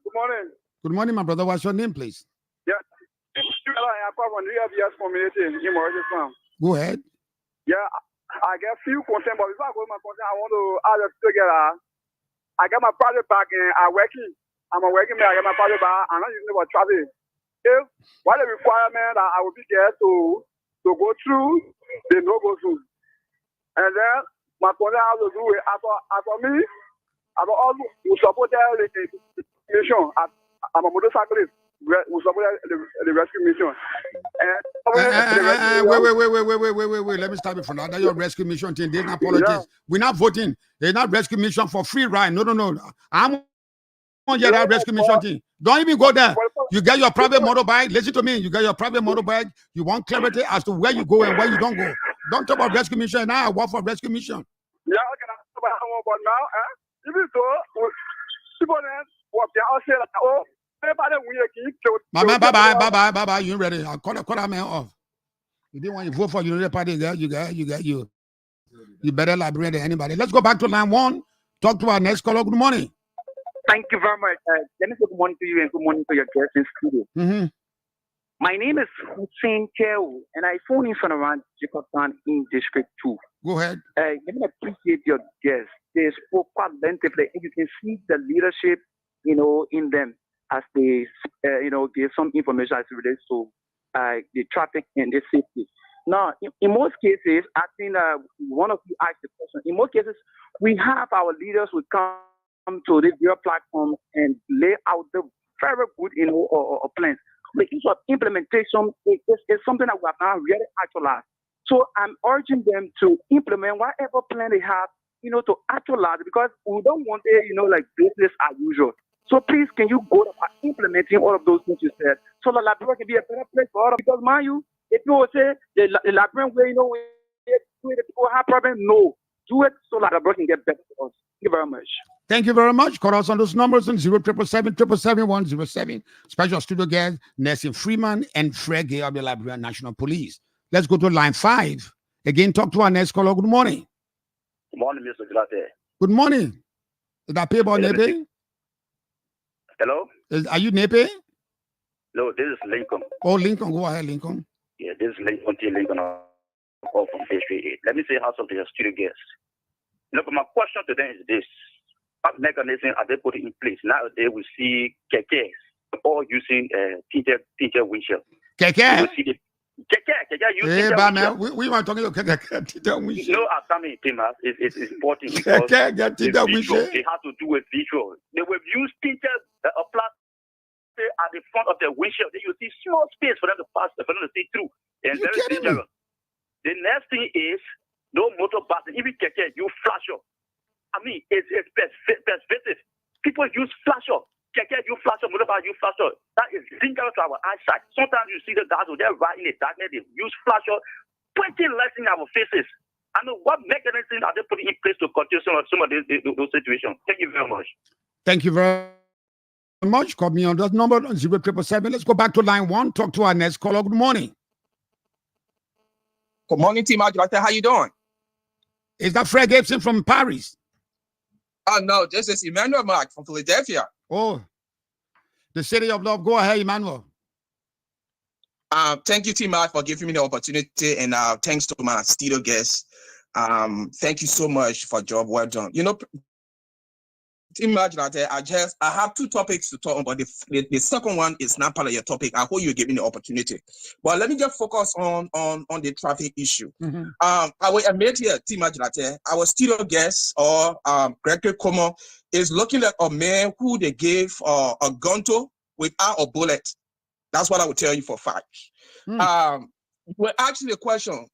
Good morning. Good morning, my brother. What's your name, please? Yeah. Go ahead. Yeah, I get few content, but before I go to my content, I want to add a together. I got my private parking. I'm a working man. I got my private bar. I'm not using it for travel. If what the requirement that I will be there to go through, they no go through. And then my content has to do with for me, I will also support the mission. I'm a motorcyclist. We support the rescue mission. Wait. Let me start it from now. That's your rescue mission thing. There's not politics. Yeah. We're not voting. There's not rescue mission for free ride. No. I'm on your rescue mission thing. Don't even go there. You get your private motorbike. Listen to me. You get your private motorbike. You want clarity as to where you go and where you don't go. Don't talk about rescue mission. Now I work for rescue mission. Yeah, okay. But now, even though people then what they all say like, oh. Bye. You ready? I'll call that man off. You didn't want to vote for Unity Party, girl. You better librarian than anybody. Let's go back to line 1. Talk to our next caller. Good morning. Thank you very much. Let me say good morning to you and good morning to your guests in studio. Mm-hmm. My name is Hussein Keu, and I phone in from around Jacobstown in District 2. Go ahead. Let me appreciate your guests. They spoke quite lengthily, and you can see the leadership, in them, as they, give some information as it relates to the traffic and the safety. Now, in most cases, I think one of you asked the question. In most cases, we have our leaders who come to this your platform and lay out the very good, or plans. The issue of implementation is something that we have now really actualized. So I'm urging them to implement whatever plan they have, to actualize, because we don't want it, like business as usual. So please, can you go about implementing all of those things you said, so the Liberia can be a better place for all of us? Because mind you, if you say the Liberian way, the people have problem, no. Do it so that Liberia can get better for us. Thank you very much. Thank you very much. Call us on those numbers on 0777-777-107. Special studio guest, Nelson Freeman and Fred Gay of the Liberian National Police. Let's go to line 5. Again, talk to our next caller. Good morning. Good morning, Mr. Glate. Good morning. Is that Payboy Nepe? Hello? Are you Nepe? No, this is Lincoln. Oh, Lincoln. Go ahead, Lincoln. Yeah, this is Lincoln T. Lincoln. Call from District 8. Let me say how something to your studio guests. Look, my question to them is this. What mechanism are they putting in place? Nowadays, we see KKs all using teacher windshield. KK? Hey, man, we were talking about teacher windshield. No, I'm coming, Timas. It's important because they have to do a visual. They will use teacher a plastic at the front of the windshield. Then you see small space for them to pass, for them to see through. And very dangerous. The next thing is no motor button. Even KK, you flash up. I mean, it's pervasive. People use flash up. KK, you flash up. Motorbike, you flash up. That is dangerous to our eyesight. Sometimes you see the guys who they're right in the darkness. They use flash up, pointing lights in our faces. I mean, what mechanisms are they putting in place to control some of those situations? Thank you very much. Thank you very much. Call me on that number 0777. Let's go back to line 1. Talk to our next caller. Good morning. Good morning, Team Adjunct. How you doing? Is that Fred Gibson from Paris? Oh, no, this is Emmanuel Mark from Philadelphia. Oh, the city of love. Go ahead, Emmanuel. Thank you, Team Mark, for giving me the opportunity, and thanks to my studio guests. Thank you so much for job well done. Team Mark, I have 2 topics to talk about. The second one is not part of your topic. I hope you give me the opportunity. But let me just focus on the traffic issue. Mm-hmm. I will admit here, Team Mark, our studio guest or Gregory Como is looking at a man who they gave a gun to without a bullet. That's what I will tell you for a fact. We're asking the question,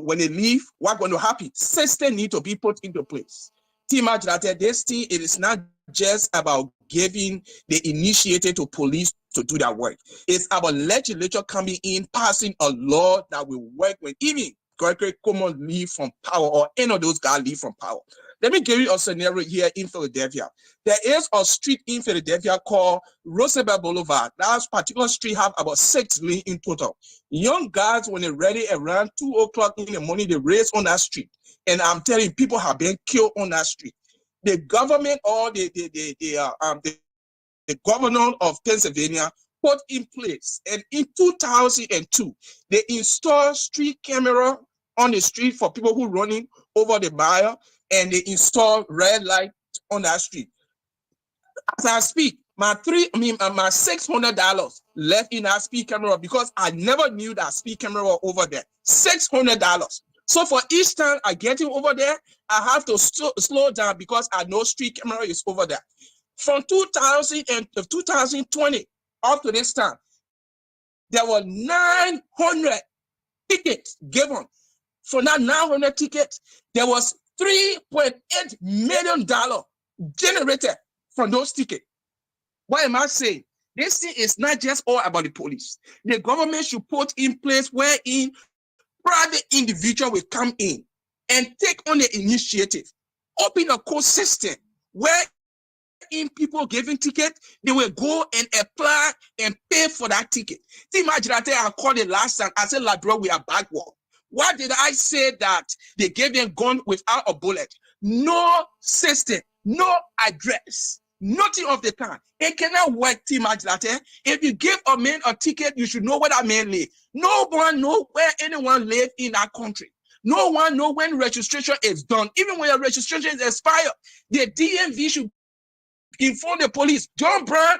when they leave, what's going to happen? System need to be put into place. Team Ajlate, this thing, it is not just about giving the initiative to police to do their work. It's about legislature coming in, passing a law that will work when even Gregory Cuomo leave from power or any of those guys leave from power. Let me give you a scenario here in Philadelphia. There is a street in Philadelphia called Roosevelt Boulevard. That particular street have about 6 lanes in total. Young guys, when they're ready around 2 o'clock in the morning, they race on that street. And I'm telling you, people have been killed on that street. The government or the governor of Pennsylvania put in place, and in 2002, they installed street camera on the street for people who running over the mile, and they install red light on that street. As I speak, my $600 left in that speed camera because I never knew that speed camera was over there. $600. So for each time I get in over there, I have to slow down because I know street camera is over there. From 2000 and 2020 up to this time, there were 900 tickets given. For that 900 tickets, there was $3.8 million generated from those tickets. Why am I saying? This thing is not just all about the police. The government should put in place wherein private individual will come in and take on the initiative, open a code system where in people giving ticket, they will go and apply and pay for that ticket. Imagine that I called it last time. I said, like, bro, we are backward. Why did I say that they gave them gun without a bullet? No system, no address, nothing of the kind. It cannot work, Team Ajlate. If you give a man a ticket, you should know where that man lives. No one knows where anyone lives in that country. No one knows when registration is done. Even when your registration is expired, the DMV should inform the police. John Brown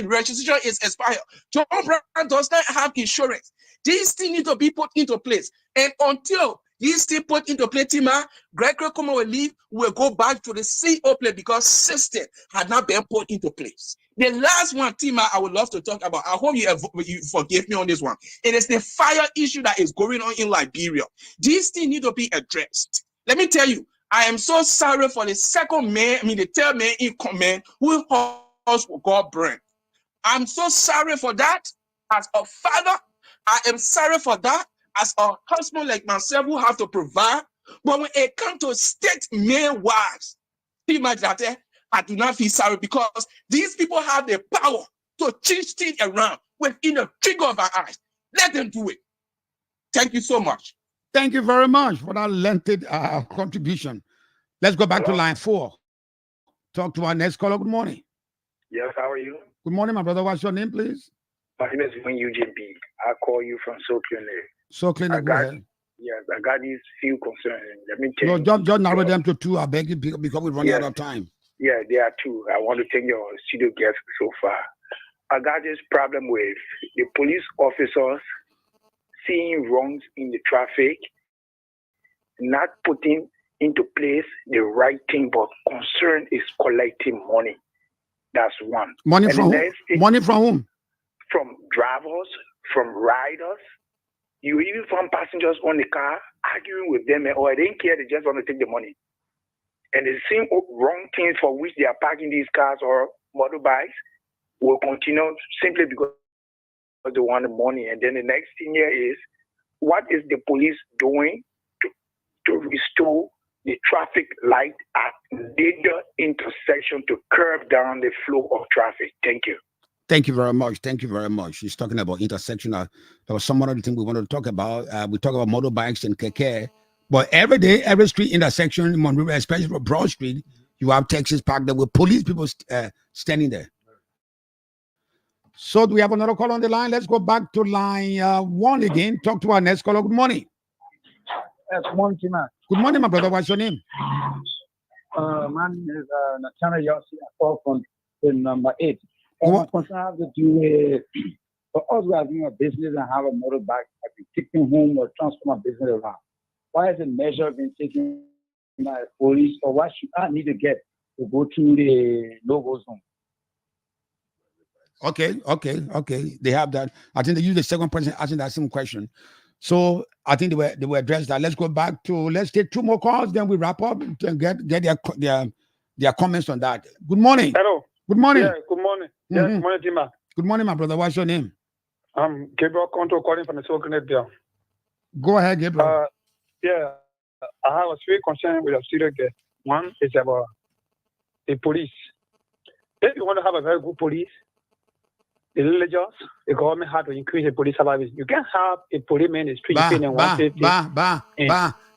registration is expired. John Brown does not have insurance. These things need to be put into place. And until these things put into place, Tima, Gregory Cuomo will leave, will go back to the CEO place because system had not been put into place. The last one, Tima, I would love to talk about. I hope you forgive me on this one. It is the fire issue that is going on in Liberia. These things need to be addressed. Let me tell you, I am so sorry for the the third man in command who house got burned. I'm so sorry for that. As a father, I am sorry for that. As a husband like myself who have to provide. But when it comes to state men wives, I do not feel sorry because these people have the power to change things around within a trigger of our eyes. Let them do it. Thank you so much. Thank you very much for that lengthy contribution. Let's go back to line 4. Talk to our next caller. Good morning. Yes, how are you? Good morning, my brother. What's your name, please? My name is Eugene B. I call you from SoClinic. SoClinic, go ahead. Yes, I got these few concerns. Let me tell you. Just narrow them to 2. I beg you, because we're running out of time. Yeah, there are 2. I want to thank your studio guests so far. I got this problem with the police officers seeing wrongs in the traffic, not putting into place the right thing, but concern is collecting money. That's one. Money from whom? Money from whom? From drivers, from riders, you even from passengers on the car arguing with them, or they didn't care, they just want to take the money. And the same wrong things for which they are parking these cars or motorbikes will continue simply because they want the money. And then the next thing here is, what is the police doing to restore the traffic light at major intersection to curb down the flow of traffic? Thank you. Thank you very much. Thank you very much. He's talking about intersection. There was some other thing we wanted to talk about. We talk about motorbikes and keke. But every day, every street intersection in Monrovia, especially for Broad Street, you have Texas Park there with police people standing there. So do we have another call on the line? Let's go back to line 1 again. Talk to our next caller. Good morning. Yes, good morning, Tima. Good morning, my brother. What's your name? My name is Natana Yossi. I call from number 8. My concern has to do with, for us who are doing a business and have a motorbike, I can take them home or transfer my business around. Why is the measure being taken by the police, or what should I need to get to go to the no-go zone? Okay. They have that. I think they use the second person asking that same question. So I think they were addressed that. Let's go back to, let's take 2 more calls, then we wrap up and get their comments on that. Good morning. Hello. Good morning. Yeah, good morning. Yeah, Mhm. good morning, Tima. Good morning, my brother. What's your name? I'm Gabriel Conto calling from the Sokonet there. Go ahead, Gabriel. Yeah, I have a few concerns with a studio guest. One is about the police. If you want to have a very good police, the religious, the government had to increase the police service. You can't have a policeman in the street paying 150.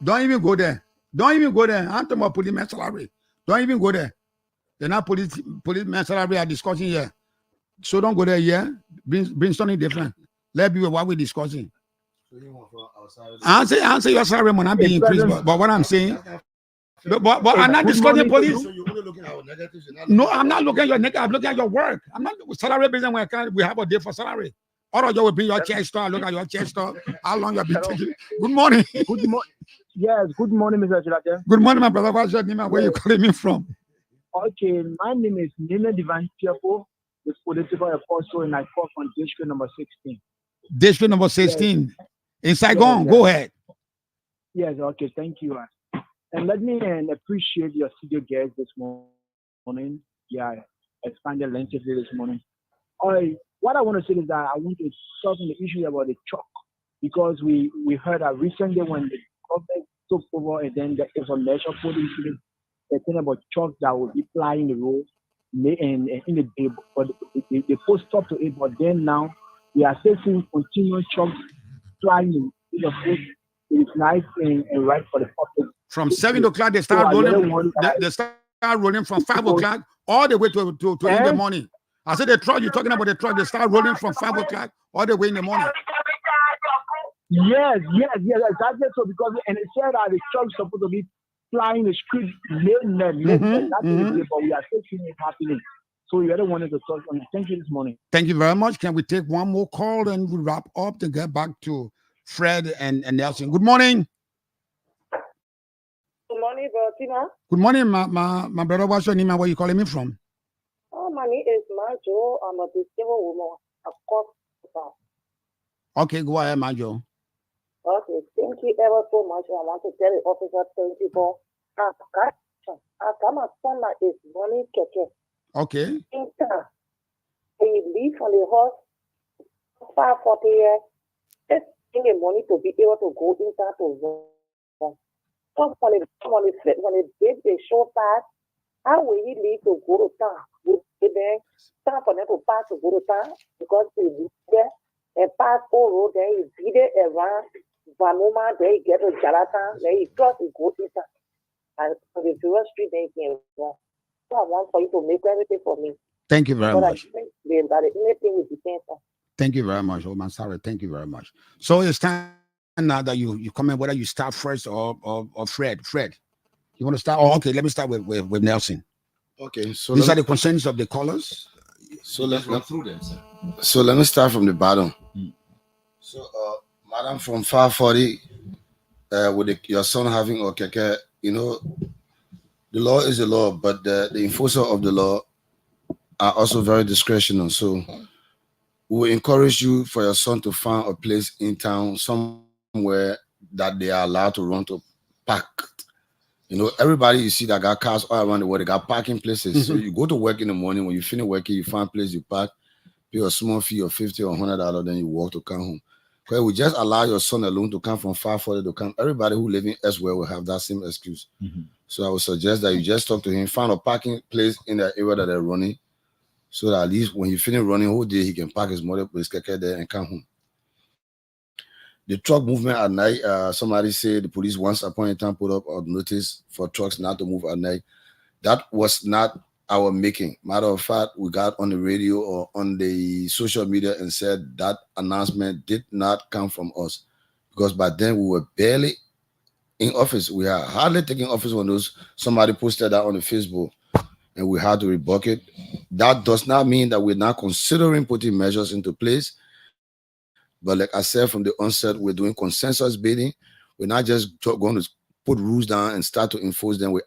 Don't even go there. Don't even go there. I'm talking about policeman salary. Don't even go there. They're not policeman salary are discussing here. So don't go there. Yeah, bring something different. Let's be what we're discussing. Answer your salary will not be increased, but what I'm saying. But I'm not discussing police. No, I'm not looking at your negative. I'm looking at your work. I'm not salary business when we have a day for salary. Or you will bring your chest store. Look at your chest store. How long you have been taking? Good morning. Good morning. Yes, good morning, Mr. Chilate. Good morning, my brother. What's your name and where you calling me from? Okay, my name is Nina Divine Cheerful, the political apostle, and I call from district number 16. District number 16. Yes. In Saigon. Yes. Go ahead. Yes, okay, thank you. And let me appreciate your studio guest this morning. Yeah, expanded lengthily this morning. What I want to say is that I want to talk on the issue about the truck, because we heard that recently when the government took over and then there was a measure put into the thing about trucks that will be flying the road in the day, but they put stop to it. But then now we are still seeing continuous trucks flying in the road. It's nice and right for the public. From 7 o'clock, they start rolling. They start rolling from 5 o'clock all the way to in the morning. I said the truck, you're talking about the truck, they start rolling from 5 o'clock all the way in the morning. Yes, exactly. So because and it said that the truck is supposed to be flying the street late. But we are still seeing it happening. So you don't want to talk on it. Thank you this morning. Thank you very much. Can we take one more call and we wrap up to get back to Fred and Nelson? Good morning. Good morning, Bertina. Good morning, my brother. What's your name and where you calling me from? Oh, my name is Majo. I'm a disabled woman. Of course. Okay, go ahead, Majo. Okay, thank you ever so much. I want to tell the officer thank you for my son is running keke. Okay. When you leave from the house, 5:40 here, it's in the morning to be able to go inside to run. When the big they show pass, how will he leave to go to town? Then time for them to pass to go to town because they leave there and pass all road, then he beat it around Vanoma, then he get to Jalatan, then he cross and go inside. And on the Jewel Street, then he can run. So I want for you to make everything for me. Thank you very much. I think that anything will be painful. Thank you very much, Oman Sarah. Thank you very much. So it's time now that you comment whether you start first or Fred. Fred, you want to start? Oh, okay. Let me start with Nelson. Okay. So these are the concerns of the callers. So let's go through them, sir. So let me start from the bottom. So, madam from 540, with your son having a keke, you know, the law is the law, but the enforcer of the law are also very discretional. So we will encourage you for your son to find a place in town, somewhere that they are allowed to run to park. You know, everybody you see that got cars all around the world, they got parking places. So you go to work in the morning, when you finish working, you find a place you park, pay a small fee of $50 or $100, then you walk to come home. Because we just allow your son alone to come from 540 to come. Everybody who living elsewhere will have that same excuse. So I would suggest that you just talk to him, find a parking place in the area that they're running, so that at least when he finish running whole day, he can park his mother place there and come home. The truck movement at night, somebody said the police once upon a time put up a notice for trucks not to move at night. That was not our making. Matter of fact, we got on the radio or on the social media and said that announcement did not come from us, because by then we were barely in office. We are hardly taking office when somebody posted that on the Facebook and we had to rebuke it. That does not mean that we're not considering putting measures into place. But like I said from the onset, we're doing consensus building. We're not just going to put rules down and start to enforce them. We're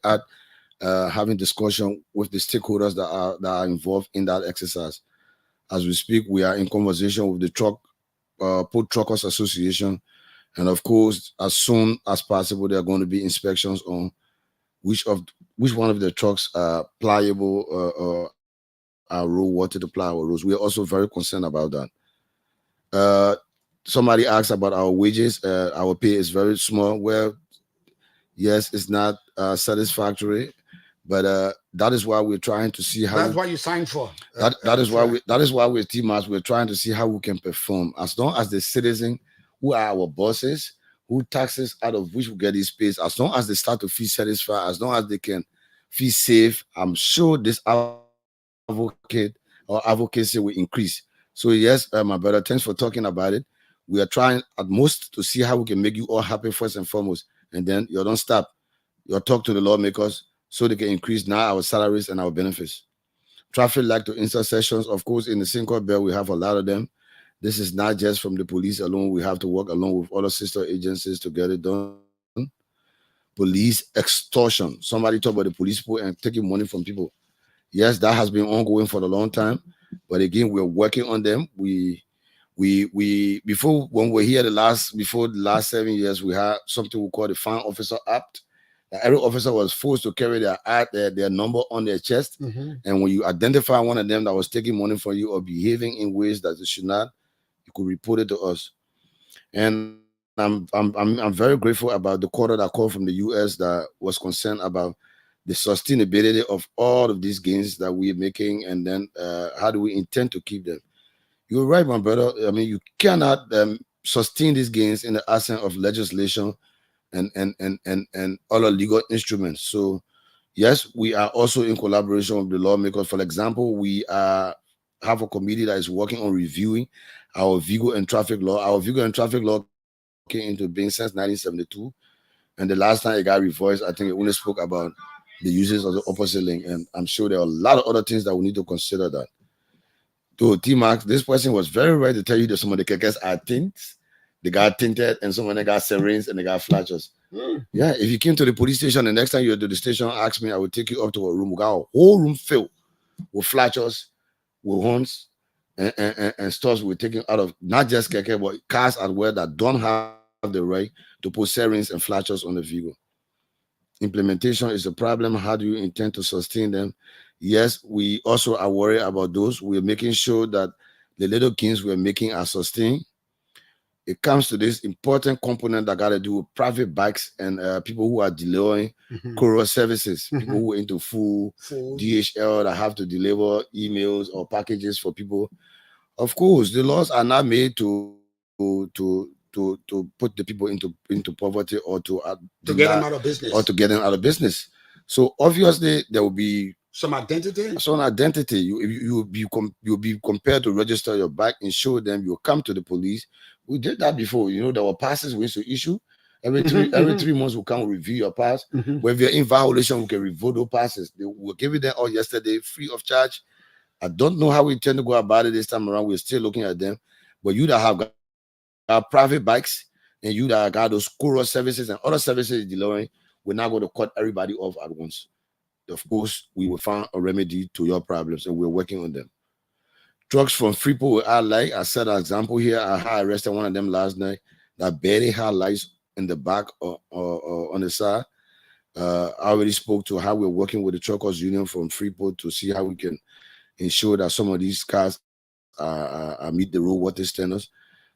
having discussion with the stakeholders that are involved in that exercise. As we speak, we are in conversation with the Port Truckers Association, And of course, as soon as possible, there are going to be inspections on which one of the trucks are pliable or are road water to ply our roads. We are also very concerned about that. Somebody asked about our wages. Our pay is very small. Well, yes, it's not satisfactory, but that is why we're trying to see how. That's what you signed for. That is why we're TMAS. We're trying to see how we can perform. As long as the citizen who are our bosses, who taxes out of which we get these pays, as long as they start to feel satisfied, as long as they can feel safe, I'm sure this advocate or advocacy will increase. So yes, my brother, thanks for talking about it. We are trying at most to see how we can make you all happy first and foremost, and then you don't stop. You talk to the lawmakers so they can increase now our salaries and our benefits. Traffic light to intersections, of course, in the Cinco Bell, we have a lot of them. This is not just from the police alone. We have to work along with other sister agencies to get it done. Police extortion. Somebody talk about the police people and taking money from people. Yes, that has been ongoing for a long time. But again, we're working on them. Before when we're here before the last 7 years, we had something we call the Fine Officer Act. Every officer was forced to carry their number on their chest. Mm-hmm. And when you identify one of them that was taking money from you or behaving in ways that they should not, you could report it to us. And I'm very grateful about the quarter that called from the US that was concerned about the sustainability of all of these gains that we're making, and then how do we intend to keep them. You're right, my brother. I mean, you cannot sustain these gains in the absence of legislation and other legal instruments. So yes, we are also in collaboration with the lawmakers. For example, we have a committee that is working on reviewing our vehicle and traffic law. Our vehicle and traffic law came into being since 1972, and the last time it got revised, I think it only spoke about the uses of the opposite lane, and I'm sure there are a lot of other things that we need to consider that. So T-Max, this person was very right to tell you that some of the kekes are tints. They got tinted, and some of them got sirens, and they got flashers. Yeah, if you came to the police station, the next time you're to the station, ask me, I will take you up to a room. We got a whole room filled with flashers, with horns, and stuff we're taking out of not just keke, but cars as well that don't have the right to put sirens and flashers on the vehicle. Implementation is a problem. How do you intend to sustain them? Yes, we also are worried about those. We're making sure that the little gains we're making are sustained. It comes to this important component that got to do with private bikes and people who are delivering courier services, people who are into food, DHL that have to deliver emails or packages for people. Of course, the laws are not made to put the people into poverty or to get them out of business. Or to get them out of business. So obviously there will be some identity. You'll be compared to register your bike and show them. You come to the police. We did that before. You know, there were passes we used to issue. Every 3 months we'll come review your pass. But if you're in violation, we can revoke those passes. They will give you them all yesterday, free of charge. I don't know how we intend to go about it this time around. We're still looking at them. But you that have got private bikes and you that got those courier services and other services delivering, we're not going to cut everybody off at once. Of course, we will find a remedy to your problems, and we're working on them. Trucks from Freeport, I set an example here. I had arrested one of them last night that barely had lights in the back or on the side. I already spoke to how we're working with the truckers union from Freeport to see how we can ensure that some of these cars meet the road water standards.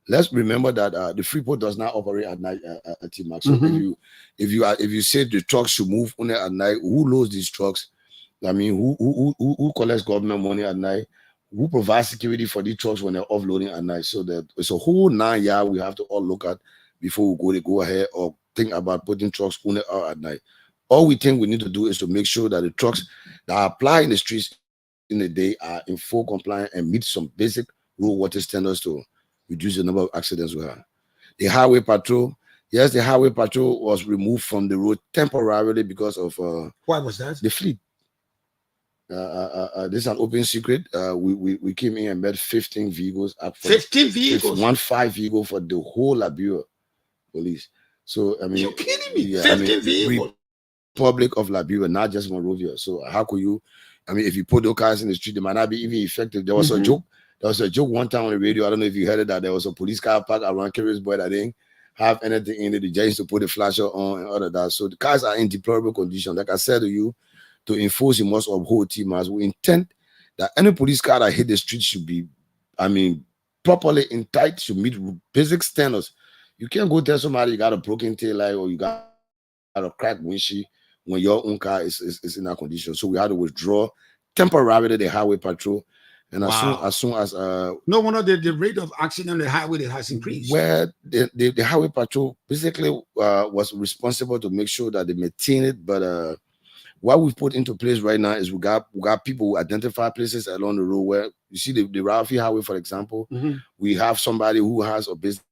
Let's remember that the Freeport does not operate at night at T-Max. So if you say the trucks should move only at night, who loads these trucks? I mean, who collects government money at night? Who provides security for these trucks when they're offloading at night? So that it's a whole 9 yards we have to all look at before we go ahead or think about putting trucks only out at night. All we think we need to do is to make sure that the trucks that are applying the streets in the day are in full compliance and meet some basic road water standards to reduce the number of accidents we have. The highway patrol, yes, the highway patrol was removed from the road temporarily because of why was that? The fleet. This is an open secret. We came in and met 15 vehicles. 15 vehicles? 15 vehicles for the whole Liberia police. So I mean, you're kidding me. Yeah, 15 vehicles. Republic of Liberia, not just Monrovia. So how could you? I mean, if you put those cars in the street, they might not be even effective. There was a joke. There was a joke one time on the radio. I don't know if you heard it, that there was a police car parked around Curious Boy. I think have anything in it. They just used to put the flasher on and all of that. So the cars are in deplorable condition. Like I said to you, to enforce, you must uphold TMAS. We intend that any police car that hit the street should be, properly in tight, should meet basic standards. You can't go tell somebody you got a broken tail light or you got a cracked windshield when your own car is in that condition. So we had to withdraw temporarily the highway patrol. And as soon as no wonder the rate of accident on the highway has increased. Where the highway patrol basically was responsible to make sure that they maintain it. But what we've put into place right now is we got people who identify places along the road where you see the Ralphie Highway, for example. We have somebody who has a business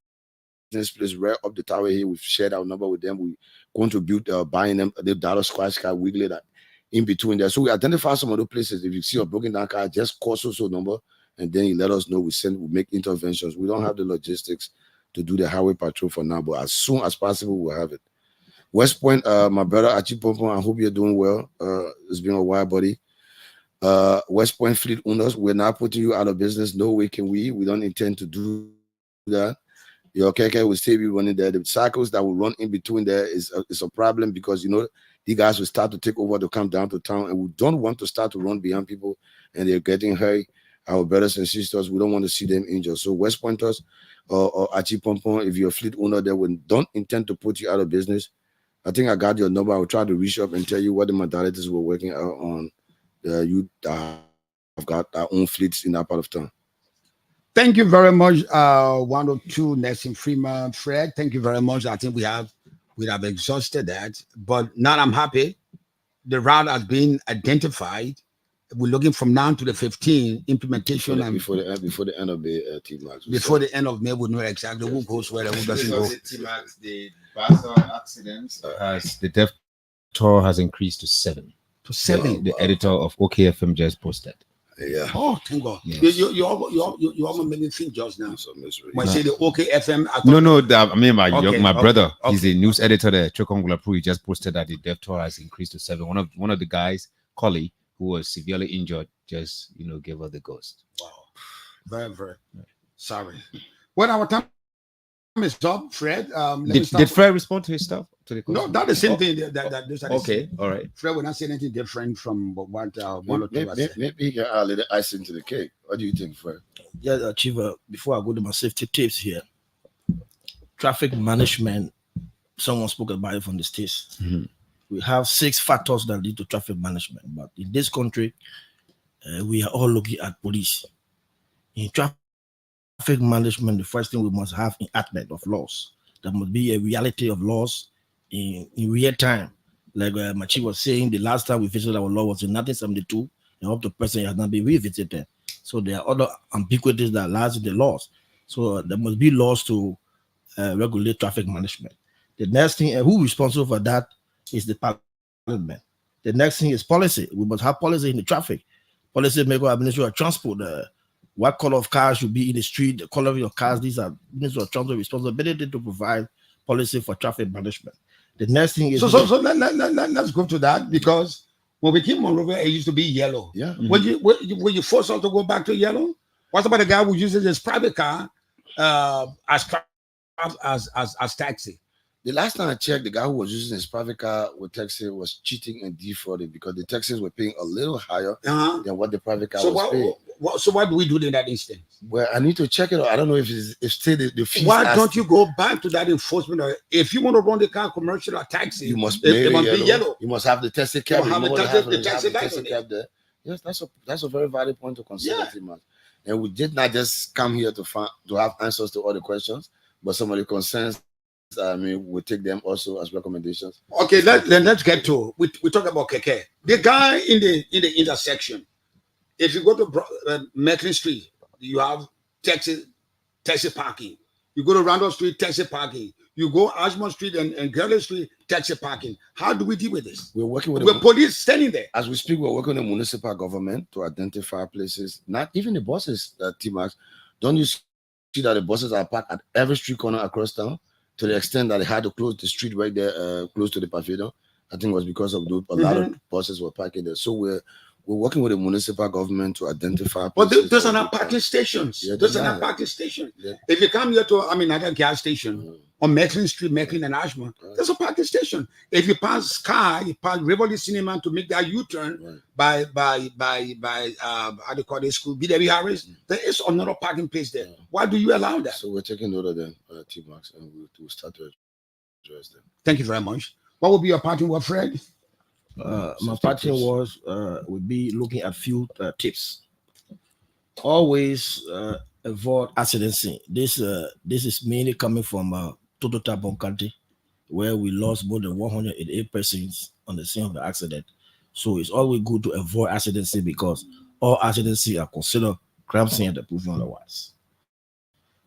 place right up the tower here. We've shared our number with them. We contribute buying them the dollar squash car weekly that in between there. So we identify some of the places. If you see a broken down car, just call so number and then you let us know. We make interventions. We don't have the logistics to do the highway patrol for now, but as soon as possible, we'll have it. West Point, my brother Achi Pompon, I hope you're doing well. It's been a while, buddy. West Point fleet owners, we're not putting you out of business. No way can we. We don't intend to do that. Your KK will still be running there. The cycles that will run in between there is a problem because, the guys will start to take over to come down to town, and we don't want to start to run behind people and they're getting hurt. Our brothers and sisters, we don't want to see them injured. So West Pointers or Achi Pompon, if you're a fleet owner there, we don't intend to put you out of business. I think I got your number. I'll try to reach up and tell you what the modalities we're working out on. You have got our own fleets in that part of town. Thank you very much, 102 Nelson Freeman, Fred. Thank you very much. I think we have exhausted that, but now I'm happy. The route has been identified. We're looking from now to the 15 implementation before the end of the TMAX. Before the end of May, we know exactly who goes where and who doesn't go. TMAX, the Basel accidents the death toll has increased to 7. To 7. The editor of OKFM just posted. Yeah. Oh, thank God. Yes. You almost made me think just now. When I say the OKFM. My brother, he's a news editor there. Chokongula Pru, he just posted that the death toll has increased to 7. One of the guys, Collie, who was severely injured, just gave us the ghost. Wow. Very, very sorry. Well, our time is up, Fred. Did Fred respond to his stuff? No, that's the same thing. That okay, all right. Fred will not say anything different from what one or two has said. Maybe he can add a little ice into the cake. What do you think, Fred? Yeah, Chief, before I go to my safety tips here, traffic management, someone spoke about it from the States. We have 6 factors that lead to traffic management, but in this country, we are all looking at police. In traffic management, the first thing we must have enactment of laws. There must be a reality of laws in real time. Like my chief was saying, the last time we visited our law was in 1972, and up to present it has not been revisited. So there are other ambiguities that lies in the laws. So there must be laws to regulate traffic management. The next thing, who is responsible for that is the parliament. The next thing is policy. We must have policy in the traffic. Policy maker, administration of transport, what color of cars should be in the street, the color of your cars. These are Ministry of Transport responsibility to provide policy for traffic management. The next thing is let's go to that, because when we came on Monrovia, it used to be yellow. Yeah. When you force us to go back to yellow, what about the guy who uses his private car as taxi? The last time I checked, the guy who was using his private car with taxi was cheating and defrauding because the taxis were paying a little higher than what the private car was paying. So what do we do in that instance? Well, I need to check it out. I don't know if still the fees. Why don't you go back to that enforcement? If you want to run the car commercial or taxi, you must be yellow. You must have the taxi cab. The taxi cab there. Yes, that's a very valid point to consider, man. And we did not just come here to have answers to all the questions, but some of the concerns. We'll take them also as recommendations. Okay, let's get to we talk about Keke. The guy in the intersection. If you go to Macklin Street, you have taxi parking. You go to Randolph Street, taxi parking. You go Ashmont Street and Gurley Street, taxi parking. How do we deal with this? We're working with police standing there. As we speak, we're working with the municipal government to identify places. Not even the buses, T-Max. Don't you see that the buses are parked at every street corner across town? To the extent that they had to close the street right there, close to the pavilion. I think it was because of a lot of buses were parking there. So we're We're working with the municipal government to identify. But places those are that not parking stations. Yeah, Those they're are not not. parking stations. Yeah. If you come here to, another gas station on Mecklin Street, Mecklin and Ashmore, there's a parking station. If you pass Sky, you pass Rivoli Cinema to make that U-turn by how do you call this school, BW Harris, there is another parking place there. Why do you allow that? So we're taking note of them, T-Max, and we'll start to address them. Thank you very much. What will be your parting word, Fred? My parting words would be looking at few tips. Always avoid accident scene. This is mainly coming from Toto Tabon County, where we lost more than 188 persons on the scene of the accident. So it's always good to avoid accident scene because all accident scenes are considered crime scene at the proven otherwise.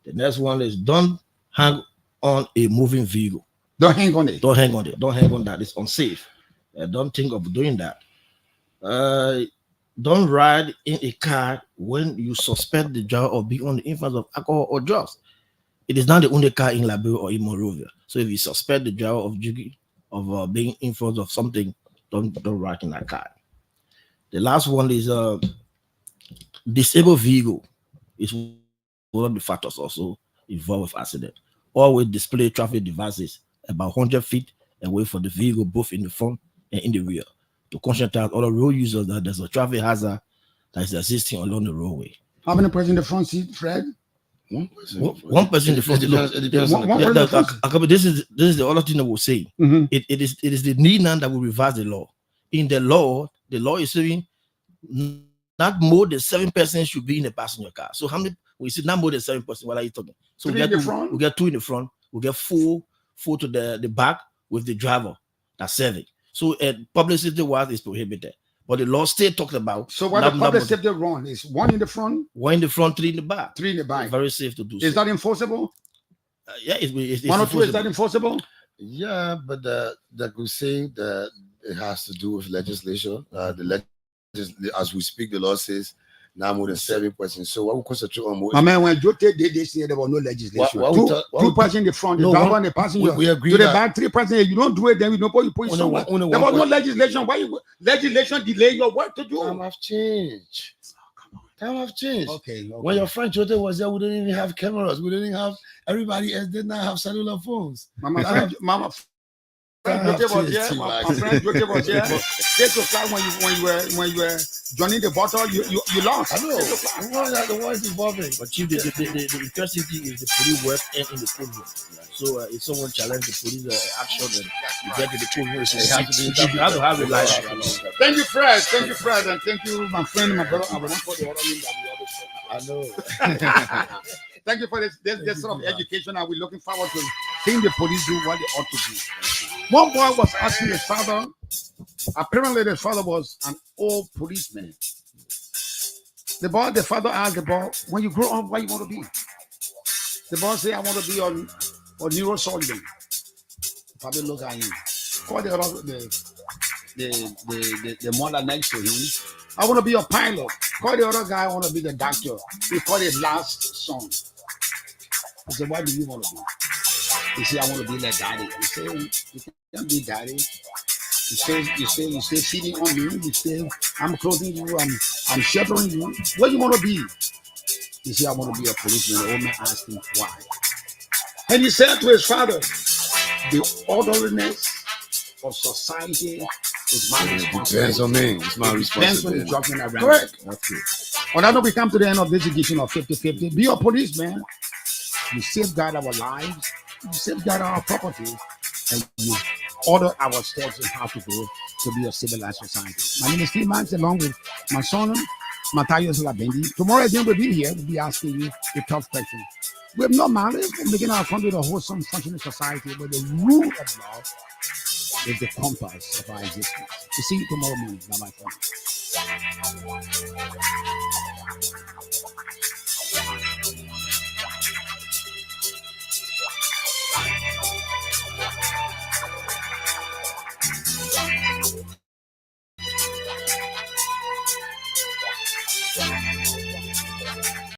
The next one is don't hang on a moving vehicle. Don't hang on it. Don't hang on it. Don't hang on that. It's unsafe. Don't think of doing that. Don't ride in a car when you suspect the driver of being on the influence of alcohol or drugs. It is not the only car in Liberia or in Monrovia. So if you suspect the driver of being influenced of something, don't ride in that car. The last one is disabled vehicle is one of the factors also involved with accident. Always display traffic devices about 100 feet away from the vehicle, both in the front and in the rear, to conscientize other road users that there's a traffic hazard that is existing along the roadway. How many persons in the front seat, Fred? One person in the front seat. This is the other thing that we'll say. Mm-hmm. It is the need now that will revise the law. In the law is saying not more than 7 persons should be in a passenger car. So how many? We see not more than 7 persons. What are you talking? So we get 2 in the front. We get four to the back with the driver. That's 7. So publicity wise is prohibited. But the law still talks about. So what the public safety run is 1 in the front, 1 in the front, 3 in the back. 3 in the back. It's very safe to do. Is that enforceable? Yeah, it's 1 or 2. Is that enforceable? Yeah, but that we say that it has to do with legislation. As we speak, the law says now more than 7 persons. So what we concentrate on more. My man, when Jote did this year, there was no legislation. Two persons in the front, the driver and the passenger. We agree to the that. back, 3 persons. You don't do it, then you put it somewhere. There was no legislation. Why legislation delay your work to do? Time have changed. Time have changed. Okay. When your friend Jote was there, we didn't even have cameras. We didn't have, everybody else did not have cellular phones. My friend Jote was here. My friend Jote was here. 6 o'clock when you were joining the bottle, you lost. I know. The one is evolving. But Chief, the interesting thing is the police work and in the courtroom. So if someone challenges the police action and you get to the courtroom, you have to have a license. Thank you, Fred. Thank you, Fred, and thank you, my friend, my brother. I will not call the other name that we always say. I know. Thank you for this sort of education, and we're looking forward to seeing the police do what they ought to do. One boy was asking his father. Apparently, the father was an old policeman. The father asked the boy, "When you grow up, what you want to be?" The boy said, "I want to be on neurosurgeon." Probably look at him. Call the mother next to him. "I want to be a pilot." Call the other guy. "I want to be the doctor." He called his last son. He said, "What do you want to be?" He said, "I want to be like daddy." He said, "You can't be daddy. You stay feeding on me. You say, I'm clothing you. I'm sheltering you. What do you want to be?" He said, "I want to be a policeman." The old man asked him why. And he said to his father, "The orderliness of society is my responsibility." Depends on me. It's my Depends on the responsibility. judgment around. Correct. That's it. On that note, we come to the end of this edition of 50-50. Be a policeman. You safeguard our lives. You safeguard our property. And you order our steps in how to go to be a civilized society. My name is Steve Max, along with my son, Matthias Labendi. Tomorrow again, we'll be here. We'll be asking you a tough question. We have no malice in making our country a wholesome, functioning society, but the rule of law is the compass of our existence. We'll see you tomorrow morning. Bye-bye.